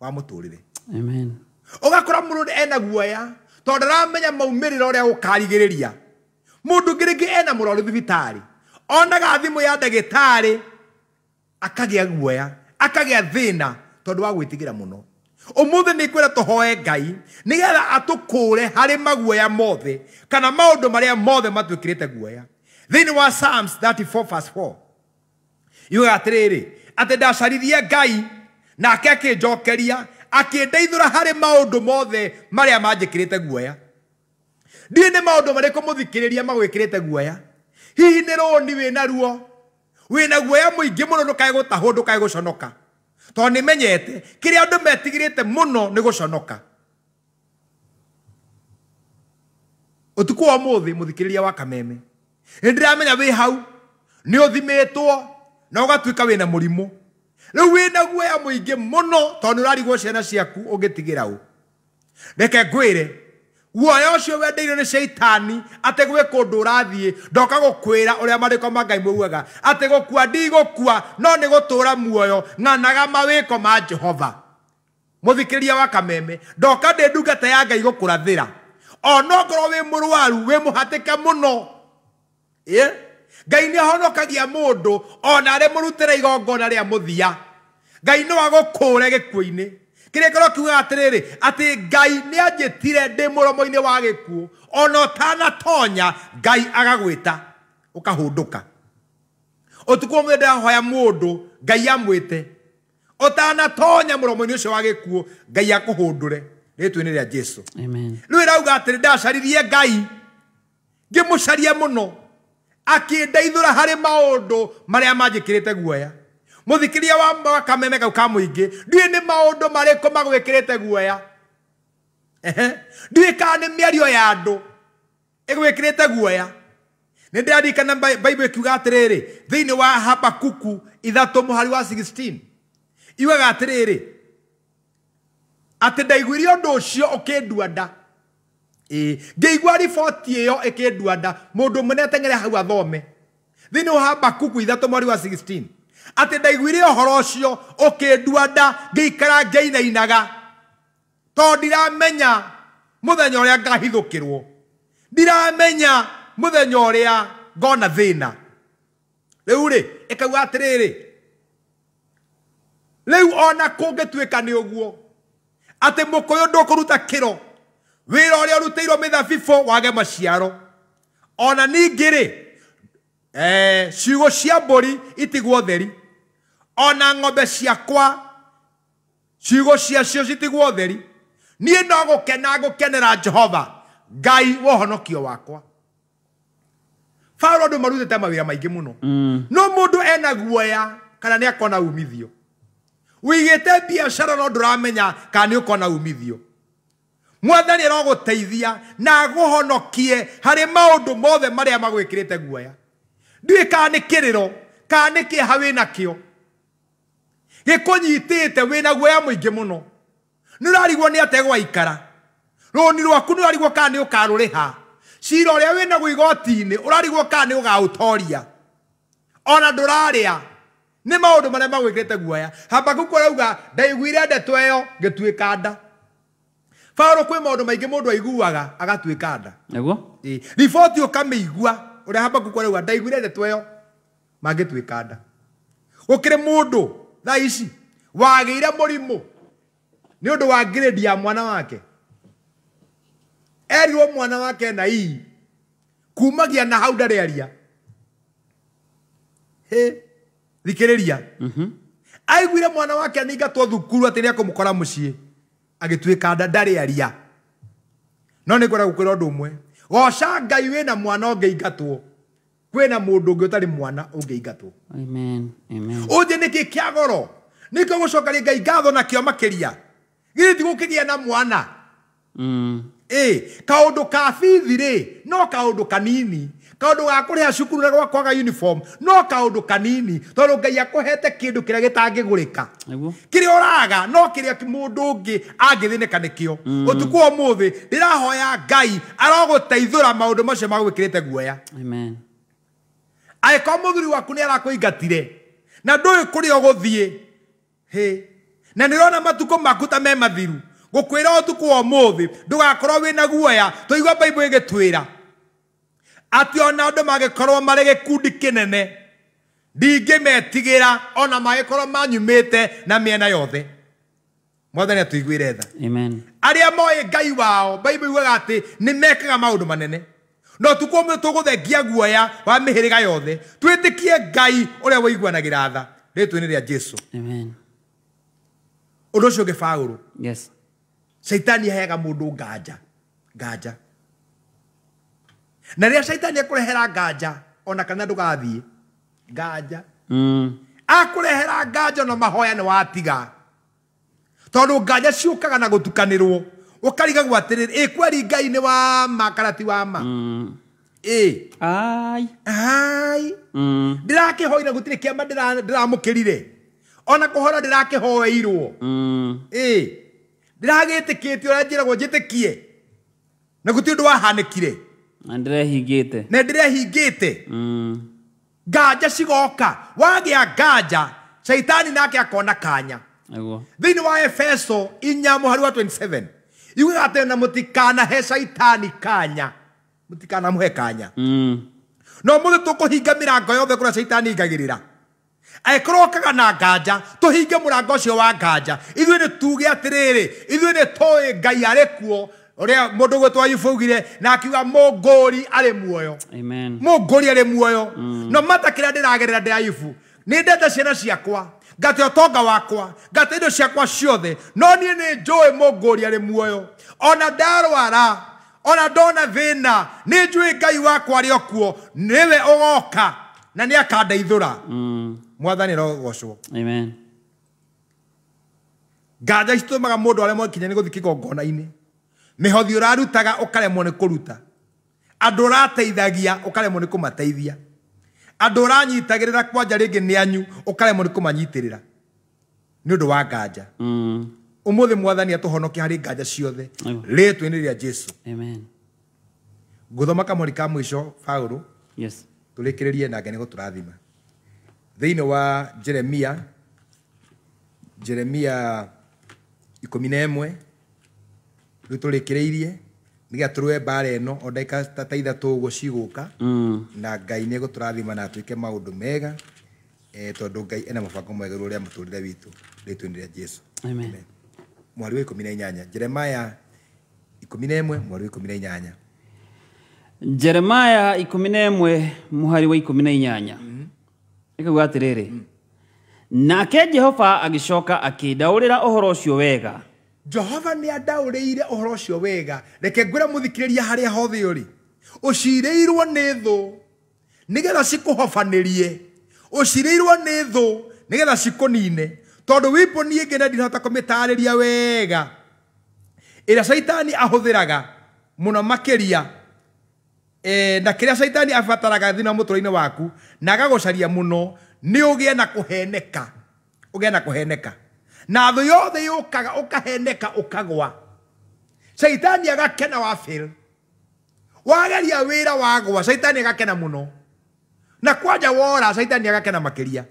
wa mũtũrĩre amen ũgakora mũndũ ena guoya tondũ aramenya maumĩrĩra ũrĩa gũkarigĩrĩria mũndũ ngĩrĩngĩ ena mũrwaru thibitarĩ onaga thimũ ya ndagĩtarĩ akagĩa guoya akagĩa thĩna tondũ wa gwĩtigĩra mũno ũmũthĩ nĩ kwenda tũhoe Ngai nĩgetha atũkũre harĩ maguoya mothe kana maũndũ marĩa mothe matuĩkĩrĩte guoya thĩinĩ wa Psalms 34 verse 4 yuga atĩrĩrĩ atĩ ndacaririe Ngai nake akĩnjokeria akĩndeithũra harĩ maũndũ mothe marĩa manjĩkĩrĩte guoya ndiĩ nĩ maũndũ marĩkũ mũthikĩrĩria magwĩkĩrĩte guoya hihi nĩ rũni wĩna ruo wĩna guoya mũingĩ mũno ndũkae gũtahwo ndũkae gũconoka tondũ nĩmenyete kĩrĩa andũ metigĩrĩte mũno nĩ gũconoka ũtukũ wa mũthĩ mũthikĩrĩria wa kameme nĩndĩramenya wĩ hau nĩ ũthimĩtwo na ũgatuĩka wĩna mũrimũ rĩu wĩna guoya mũingĩ mũno tondũ ũrarigwo ciana ciaku ũngĩtigĩra ũ reke ngwĩre guoya ũcio wendeirwo nĩ Saitani atĩ gwĩ kũndũ ũrathiĩ ndoka gũkwĩra ũrĩa maandĩko ma Ngai moigaga atĩ gũkua ndigũkua no nĩ gũtũũra muoyo ng'anaga mawĩko ma Jehova mũthikĩrĩria wa kameme ndoka ndĩ ndungata ya Ngai gũkũrathĩra ona okorwo wĩ mũrwaru wĩ mũhatĩke mũno Ngai nĩ ahonokagia mũndũ ona arĩ mũrutĩra igongona rĩa mũthia Ngai no agũkũũre gĩkuũ-inĩ Kire koro kiuga atiriri ati Ngai ni anjitire ndi muromo-ini wa gikuo ona utanatonya Ngai agagwita ukahunduka. Utuko mwende hoya mundu Ngai amwite utanatonya muromo-ini ucio wa gikuo Ngai akuhundure ritwe-ini ria Jesu. Amen. Riu irauga atiri ndacaririe Ngai ngimucaria muno akindeithura hari maundu maria manjikirite guoya. Muthikiria wa kameme kau ka muingi ndui ni maundu mariko magwikirite guoya. Ndui ka ni miario ya andu igwikirite guoya. Ni ndirikana Bible ikiuga atiriri thiini wa Habakuku 3:16 iugaga atiriri ati ndaiguire undu ucio ukindua nda. Ngeigua riboti iyo ikindua nda mundu munene tengere hau athome. Thiini wa Habakuku 3:16 ati ndaiguire uhoro ucio ukindua nda ngeikara ngeinainaga to ndiramenya muthenya uria ngahithukirwo, ndiramenya muthenya uria ngona thina. Riu ri ikauga atiriri riu ona kungituika ni uguo ati mukuyu ndukuruta kiro wira uria urutiirwo mithabibũ wage maciaro ona ningi ri ciugo cia mburi itigwo theri ona ng'ombe ciakwa ciugo ciacio citigwo theri. Nie no gukena gukenera Jehova Ngai wohonokio wakwa. Paulo andu marutite mawira maingi muno no mundu ena guoya kana ni akona umithio. Wigite biashara no nduramenya kana ni ukona umithio. Mwathani aroguteithia na aguhonokie hari maundu mothe maria magwikirite guoya. Ndui kana ni kiriro kana ni kiha wina kio gikunyitite wina guoya muingi muno. Nurarigwo ni ategwa ikara roni rwaku nurarigwo kana ni ukaruriha cira uria wina guigoti-ini urarigwo kana ni ugautoria ona nduraria ni maundu maria magwikirite guoya. Habakuku arauga ndaiguire ndeto iyo ngituika nda. Paulo kwi maundu maingi mundu aiguaga agatuika nda. Eguo? Riboti ukamiigua uria Habakuku arauga ndaiguire ndeto iyo mangituika nda. Gukire mundu tha ici wagiire murimu ni undu wa grade ya mwana wake. Erirwo mwana wake na hii kumagia na hau ndarearia. Thikiriria. Aiguire mwana wake ningatwo thukuru ati ni akumukora mucii agituika nda ndarearia. No ni kwenda gukwira undu umwe goca Ngai wina mwana ungiingatwo kwina mundu ungi utari mwana ungiingatwo. Amen. Amen. Uje niki kia goro niko gucokaria Ngai ngatho na kio makiria githiti gukigia na mwana. Kaundu ka bithi ri no kaundu kanini. Kaundu ga kuriha cukuru na kwaga uniform no kaundu kanini tondu Ngai akuhete kindu kiria gitangigurika. Kiria uraga no kiria mundu ungi angithinika nikio. Utuku umuthi ndirahoya Ngai aroguteithura maundu macio magwikirite guoya. Amen. Aiko muthuri waku ni arakuingatire na ndui kuria uguthie na nirona matuko makuta me mathiru gukwira utuku umuthi ndugakorwo wina guoya. Tuigua Bible igitwira ati ona andu magikorwo mari gikundi kinene ndingimetigira ona magikorwo manyumite na miena yothe. Mwathani atuiguire tha. Amen. Aria moe Ngai wao Bible iugaga ati ni mekaga maundu manene. No tukomwe tuguthengia guoya wa mihiriga yothe twitikie Ngai uria waiguanagira tha ritwe-ini ria Jesu. Amen. Undu ucio ngi Paulo. Yes. Saitani heaga mundu nganja na ria Saitani akurehera nganja ona kana ndugathie nganja akurehera nganja no mahoya ni watiga tondu nganja ciukaga na gutukanirwo ukariga gwatiriri kweri Ngai ni wa makarati wa ma. Ai ndirakihoira gutire kiama ndiramukirire ona kuhora ndirakihoeirwo. Ndiragitikite uria njiragwo njitikie na guti undu wahanikire na ndirehingite nganja cigoka wagia nganja Saitani nake akona kanya. Thiini wa Efeso 4:27 iugaga ati na mutikana he Saitani kanya, mutikana muhe kanya. No muthi tukuhinga mirango yothe kuria Saitani ingagirira Aikoro kaga na nganja tuhinge murango ucio wa nganja ithuĩ nĩ tuge atĩrĩrĩ ithuĩ nĩ tũĩ Ngai arĩ kuo ũrĩa mũndũ gwĩtwo Ayubu na akiuga mũngũri arĩ muoyo Amen. mũngũri arĩ muoyo no mata kĩrĩa ndĩragerera ndĩ Ayubu nĩ ndenda ciana ciakwa ngate ũtonga wakwa ngate indo ciakwa ciothe no niĩ nĩ njũĩ mũngũri arĩ muoyo ona ndarwara ona ndona thĩna nĩ njũĩ Ngai wakwa arĩ o kuo nĩwe ũgoka na nĩ akandeithũra Mwathani rogocwo Amen. nganja citũmaga mũndũ aremwo nginya nĩ gũthiĩ kĩgongona-inĩ mĩhothi ũrarutaga ũkaremwo nĩ kũruta andũ ũrateithagia ũkaremwo nĩ kũmateithia andũ ũranyitagĩrĩra kwanja rĩngĩ nĩ anyu ũkaremwo nĩ kũmanyitĩrĩra nĩ ũndũ wa nganja ũmũthĩ Mwathani atũhonokia harĩ nganja ciothe rĩĩtwa-inĩ rĩa Jesũ Amen. ngũthoma kamweri ka mũico Paulo Yes. tũrĩkĩrĩrie nake nĩ gũtũrathima thĩinĩ wa Jeremia 11 rĩu tũrĩkĩrĩirie nĩgetha tũrũe mbara ĩno o ndagĩka ta ithatũ ũguo cigũka na Ngai nĩ gũtũrathima na atuĩke maũndũ mega tondũ Ngai ena mũbango mwega ũrĩa mũtũrĩre witũ rĩĩtwa-inĩ rĩa Jesũ Amen. mweri wa 18 Jeremia 11 mweri wa 18 Jeremia 11 muhari wa 18 ikaguo atĩrĩrĩ nake Jehova agĩcoka akĩndaũrĩra ũhoro ũcio wega Jehova nĩ andaũrĩire ũhoro ũcio wega reke ngwĩre mũthikĩrĩria harĩa hothe ũrĩ ũcirĩirwo nĩ thũ nĩgetha cikũhobanĩrie ũcirĩirwo nĩ thũ nĩgetha cikũnine tondũ wipo niĩ ngĩna ndinahota kũmĩtarĩria wega ĩrĩa Saitani ahũthĩraga mũno makĩria na kĩrĩa Saitani abataraga thĩinĩ wa mũtũũrĩre-inĩ waku na agagũcaria mũno nĩ ũgĩe na kũheneka na thũ yothe yũkaga ũkaheneka ũkagwa Saitani agakena wa fail wageria wĩra wagwa Saitani agakena mũno na kwanja wora Saitani agakena makĩria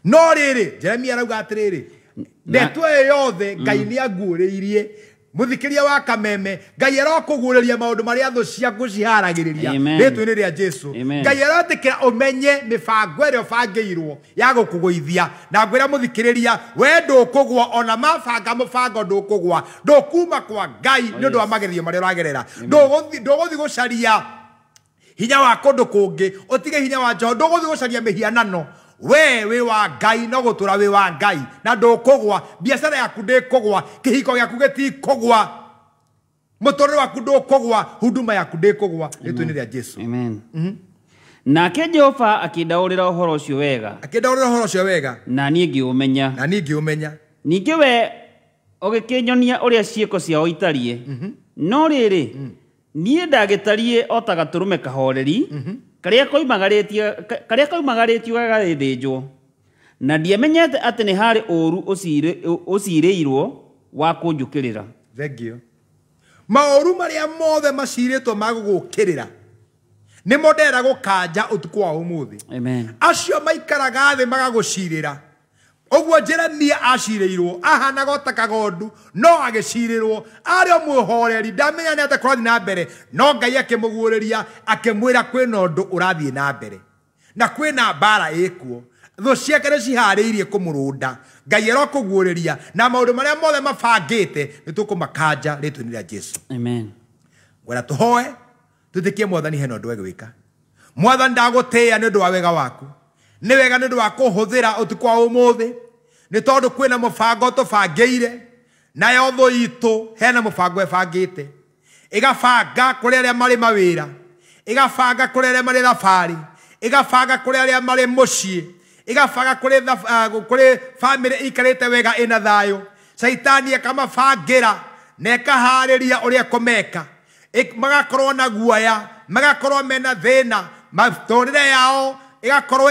no rĩrĩ Jeremia arauga atĩrĩrĩ ndeto yothe Ngai nĩ aguũrĩirie mũthikĩria wa kameme Ngai arokũguũrĩria maũndũ marĩa thũ ciaku ciharagĩrĩria rĩĩtwa-inĩ rĩa Jesũ Ngai arotĩkĩra ũmenye mĩbango ĩrĩa ũbangĩirwo ya gũkũgũithia na ngwĩra mũthikĩrĩria we ndũkũgwa ona mabanga mũbango ndũkũgwa ndũkuma kwa Ngai nĩ ũndũ wa magerio marĩa ũragerera ndũgũthiĩ gũcaria hinya wa kũndũ kũngĩ ũtige hinya wa Jehova ndũgũthiĩ gũcaria mĩhianano we wĩ wa Ngai no gũtũra wĩ wa Ngai na ndũkũgwa biacara yaku ndĩkũgwa kĩhiko gĩaku gĩtikũgwa mũtũũrĩre waku ndũkũgwa huduma yaku ndĩkũgwa rĩĩtwa-inĩ rĩa Jesũ Amen. Nake Jehova akĩndaũrĩra ũhoro ũcio wega na niĩ ngĩũmenya ningĩ we ũgĩkĩnyonia ũrĩa ciĩko ciao itariĩ no rĩrĩ niĩ ndagĩtariĩ o ta gatũrũme kahoreri karĩa koimagarĩtio gagathĩnjwo na ndiamenyete atĩ nĩ harĩ ũũru ũciirĩirwo wa kũnjũkĩrĩra thengio maũru marĩa mothe macirĩtwo magũgũkĩrĩra nĩmo ndera gũkanja ũtukũ wa ũmũthĩ acio maikaraga thĩ magagũcirĩra ũguo Jeremia acirĩirwo ahanaga ta kagondu no agĩcirĩrwo arĩ o mwĩhoreri ndamenya nĩ atĩ kũrathiĩ na mbere no Ngai akĩmũguũrĩria akĩmwĩra kwĩna ũndũ ũrathiĩ na mbere na kwĩna mbara ĩkuo thũ ciake nĩ ciharĩirie kũmũrũnda Ngai arokũguũrĩria na maũndũ marĩa mothe mabangĩte nĩ tũkũmakanja rĩĩtwa-inĩ rĩa Jesũ ngwĩra tũhoe twĩtĩkie Mwathani hena ũndũ egwĩka Mwathani ndagũtĩĩa nĩ ũndũ wa wega waku nĩ wega nĩ ũndũ wa kũhũthĩra ũtukũ wa ũmũthĩ nĩ tondũ kwĩna mũbango tũbangĩire nayo thũ itũ hena mũbango ĩbangĩte ĩgabanga kũrĩ arĩa marĩ mawĩra ĩgabanga kũrĩ arĩa marĩ thabarĩ ĩgabanga kũrĩ arĩa marĩ mũciĩ ĩgabanga kũrĩ bamĩrĩ ĩikarĩte wega ĩna thayũ Saitani akamabangĩra na ĩkaharĩria ũrĩa kũmeka magakorwo na guoya magakorwo mena thĩna matũũrĩre yao ĩgakorwo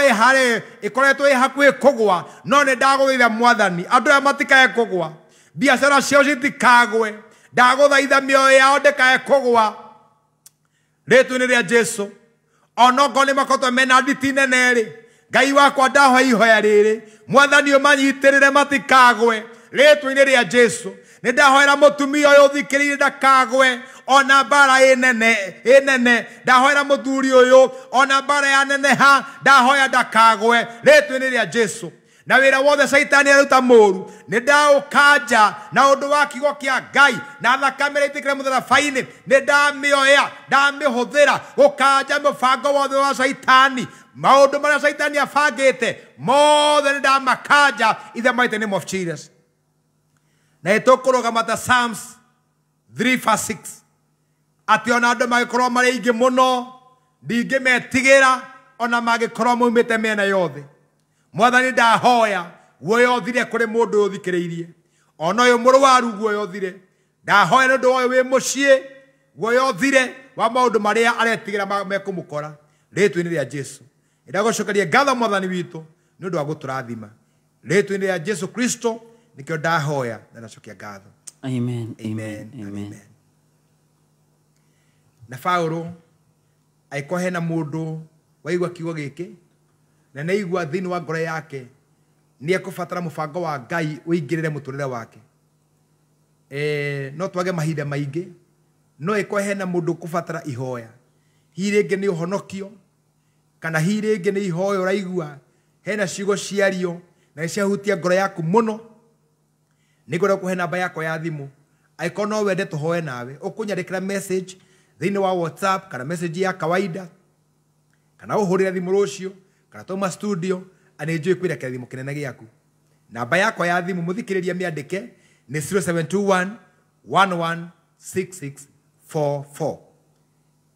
ĩkoretwo ĩ hakuhĩ kũgwa no nĩ ndagũthaitha Mwathani andũ aya matikae kũgwa biacara ciao citikagwe ndagũthaitha mĩoyo yao ndĩkae kũgwa rĩĩtwa-inĩ rĩa Jesũ onokorwo nĩ makoretwo mena nditi nene-rĩ Ngai wakwa ndahoya ihoya rĩrĩ Mwathani ũmanyitĩrĩre matikagwe rĩĩtwa-inĩ rĩa Jesũ nĩ ndahoera mũtumia ũyũ ũthikĩrĩire ndakagwe ona bara enene ndahoera muthuri uyu ona bara ya neneha ndahoya ndakagwe ritwi-ini ria Jesu na wira wothe Saitani aruta moru ni ndaukanja na undu wa kiugo kia Ngai na thakame itikire mutharabai-ini ni ndamioya ndamihuthira gukanja mubango wothe wa Saitani maundu maria Saitani abangite mothe ni ndamakanja in the mighty name of Jesus. Na itukurugama ta Psalms 3:6 ati ona andu magikorwo mari ingi muno ndingimetigira ona magikorwo maumite miena yothe. Mwathani ndahoya guoya uthire kuri mundu uthikiriirie ona uyu murwaru guoya uthire ndahoya ni ndu uyu wi mucii guoya uthire wa maundu maria aretigira mekumukora ritwi-ini ria Jesu. Ndagucokeria ngatho Mwathani witu ni ndu wa guturathima ritwi-ini ria Jesu Kristo nikio ndahoya na nacokia ngatho. Amen. Amen. Amen. Na Paulo aiko hena mundu waigua kiugo giki na naigua thini wa ngoro yake ni ekubatara mubango wa Ngai uingirire muturire wake. No twage mahinda maingi no iko hena mundu kubatara ihoya hiringi ni uhonokio kana hiringi ni ihoya uraigua hena ciugo ciario na ciahutia ngoro yaku muno nigore kuhe namba yako ya thimu aiko no wende tuhoe nawe ukunyandikira message thini wa WhatsApp kana message ya kawaida kana uhurira thimu rucio kana tuma studio anenjui kwirekera thimu kinene giaku. Namba yako ya thimu muthikiriria miandike ni 0721 116644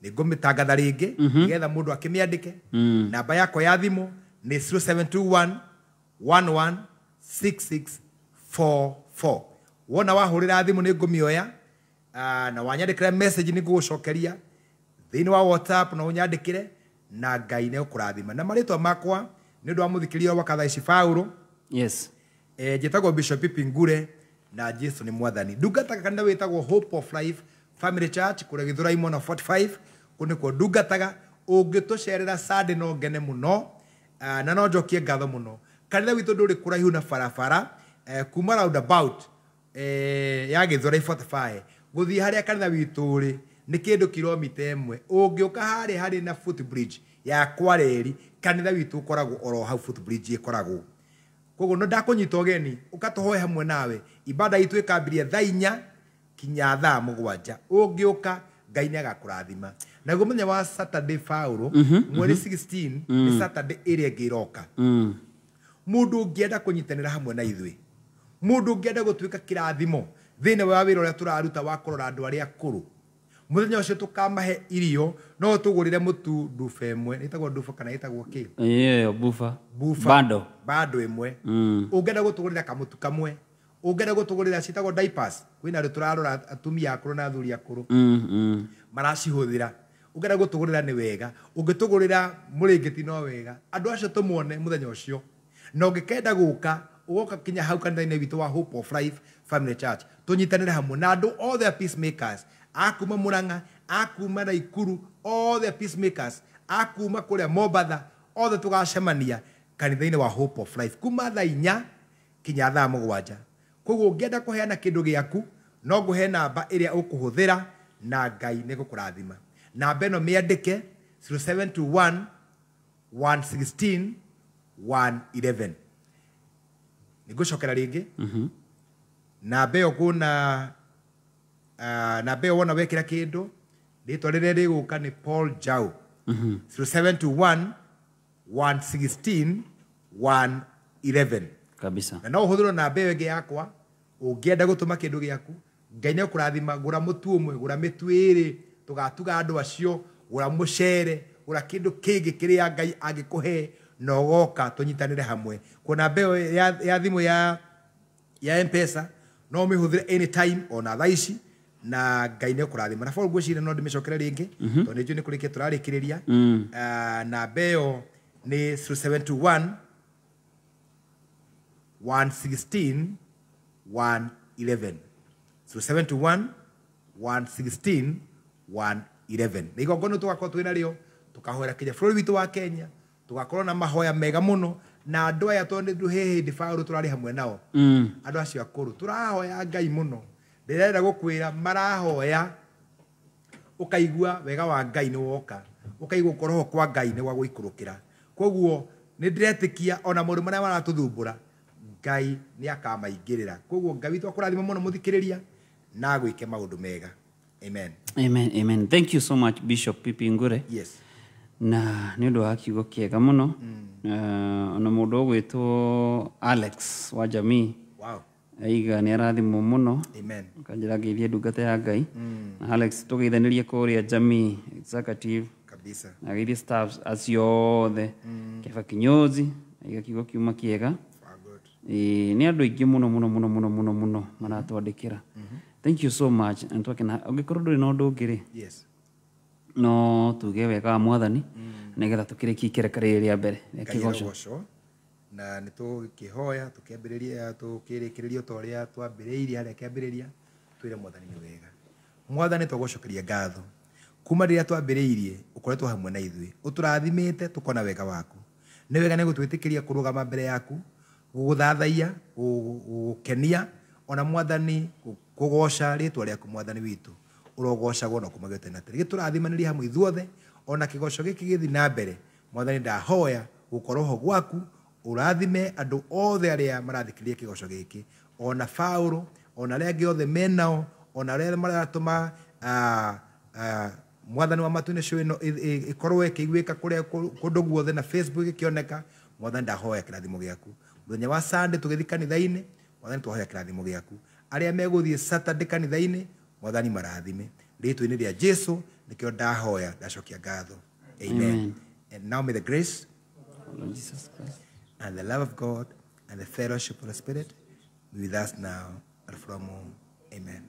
nigumitangatha ringi nigetha mundu akimiandike. Namba yako ya thimu ni 0721 116644 wona wahurira thimu ni ngumioya na wanyandikira message ni ngucokeria thini wa WhatsApp na unyandikire na Ngai ne ukurathima na maritwa makwa ni ndu wa muthikirio wa Kathaici Paulo. Yes. Njitagwo Bishop Pipi Ngure na Jesu ni Mwathani. Ndungataga kanitha witagwo Hope of Life Family Church kure Githuraimo na 45 kuni kwa ndungataga ungitucerera Sunday no ngene muno na no njokie ngatho muno. Kanitha witu nduri kuraihu na barabara kuma roundabout ya Githurai 45 guthii haria kanitha witu ri ni kindu kilomita imwe ungiuka hari na footbridge ya Kwareri kanitha witu ukoragwo oro hau footbridge ikoragwo. Koguo no ndakunyita ogeni ukatuhoe hamwe nawe ibada itu ikambiria thaa 4 kinya thaa 7 ungiuka Ngai ni agakurathima. Na gumenya wa Saturday Paulo mweri 16 ni Saturday area giroka. Mundu ungienda kunyitanira hamwe na ithui mundu ungienda gutuika kirathimo thine wa wira uria turaruta wa kurora andu aria akuru muthenya ucio tukamahe irio no tugurire mutu ndufa imwe itagwo ndufa kana itagwo ki bufa bado imwe ungienda gutugurira kamutu kamwe ungienda gutugurira citagwo diapers kwina ri turarora atumia akuru na athuri akuru maracihuthira ungienda gutugurira ni wega ungitugurira muringiti no wega andu acio tumuone muthenya ucio no ngikenda guka ugoka kinya hau kanitha-ini witu wa Hope of Life Family Church tunyitanire hamwe na andu all the peacemakers akuma Murang'a akuma Naikuru all the peacemakers akuma kuria Mombatha all the tugacemania kanitha-ini wa Hope of Life kuma thaa 4 kinya thaa 7. Koguo ungienda kuheana kindu giaku no nguhe namba iria ukuhuthira na Ngai ni gukurathima. Namba ino miandike 0721 116 111 nigucokera ringi namba iyo kuna namba iyo wona wekira kindu ritwa riria riguka ni Paul Jau 0721 116 111 kabisa. Na no uhuthirwo namba iyo ingi yakwa ungienda gutuma kindu giaku Ngai ni ukurathima. Gura mutu umwe gura mitu iri tugatuga andu acio gura mucere gura kindu kingi kiria Ngai agikuhe no goka tunyitanire hamwe. Kuna mbeo ya thimu ya M-Pesa no mihuthire anytime ona thaa ici na Ngai ni ukurathima. Na fo gwicire no ndimicokera ringi to ni juni kurikia turarikiriria na mbeo ni 0721 116 111 0721 116 111 nigo ngono tugakorwo twina rio tukahoera kinya bũrũri witu wa Kenya tugakorwo na mahoya mega muno na andu aya tondu hehe ndifauru turari hamwe nao andu acio akuru turahoya Ngai muno ndirenda gukwira marahoya ukaigua wega wa Ngai ni woka ukaigua koroho kwa Ngai ni wa guikurukira koguo ni ndiretikia ona mundu maria maratuthumbura Ngai ni akamaingirira koguo Ngai witu akurathima muno muthikiriria na gwike maundu mega. Amen. Amen. Amen. Thank you so much Bishop Pipi Ngure. Yes. Na ni undu wa kiugo kiega muno. Ona mundu ugwitwo Alex wa jamii. Wow. Aiga ni arathimo muno. Amen. Kanjira geithie ndungata ya Ngai. Alex tugeithanirie kuria jamii executive kabisa. Na geithie staffs aciothe. Keba kinyozi aiga kiugo kiuma kiega. Ni andu aingi muno maratwandikira. Thank you so much. And twakena ungikorwo nduri na undu ngiri. Yes. No tuge wega wa mwathani nigetha tukirikia ikerekereria ria mbere ya kigoco na nitukihoya tukiambiriria tukirikiria toria twambiriirie haria kiambiriria twire mwathani ni wega. Mwathani twagocokeria ngatho kuma riria twambiriirie ukoretwo hamwe na ithui uturathimite tukona wega waku ni wega ni gutwitikiria kurugama mbere yaku guguthathaia gukenia ona mwathani kugoca ritwa riaku mwathani witu urogocagwo no kumagete na tiri giturathimanĩria hamwe ithuothe ona kigoco giki githi na mbere mwathani ndahoya gukoroho gwaku urathime andu othe aria marathikiria kigoco giki ona Paulo ona aria angi othe menao ona aria maratuma mwathani wa matune show ino ikorwo ikiigwika kuria kundu guothe na Facebook ikioneka mwathani ndahoya kirathimo giaku muthenya wa Sunday tugithi kanitha-ini mwathani twahoya kirathimo giaku aria meguthie Saturday kanitha-ini mwathani marathime ritwa-ini ria Jesu nikio ndahoya ndacokia ngatho. Amen. And now may the grace of Jesus Christ and the love of God and the fellowship of the Spirit be with us now and from all. Amen.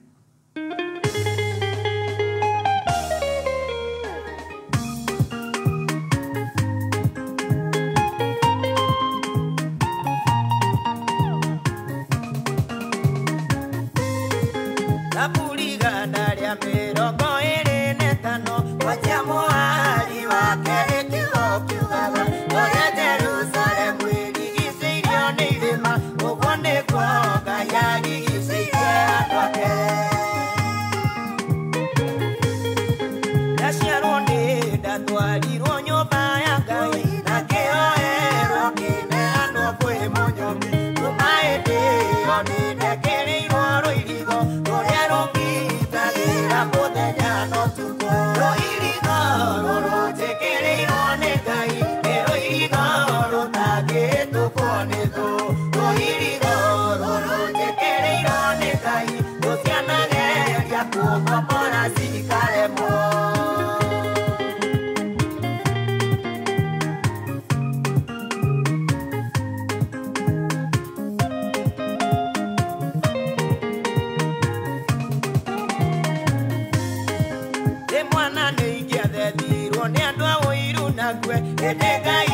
Edega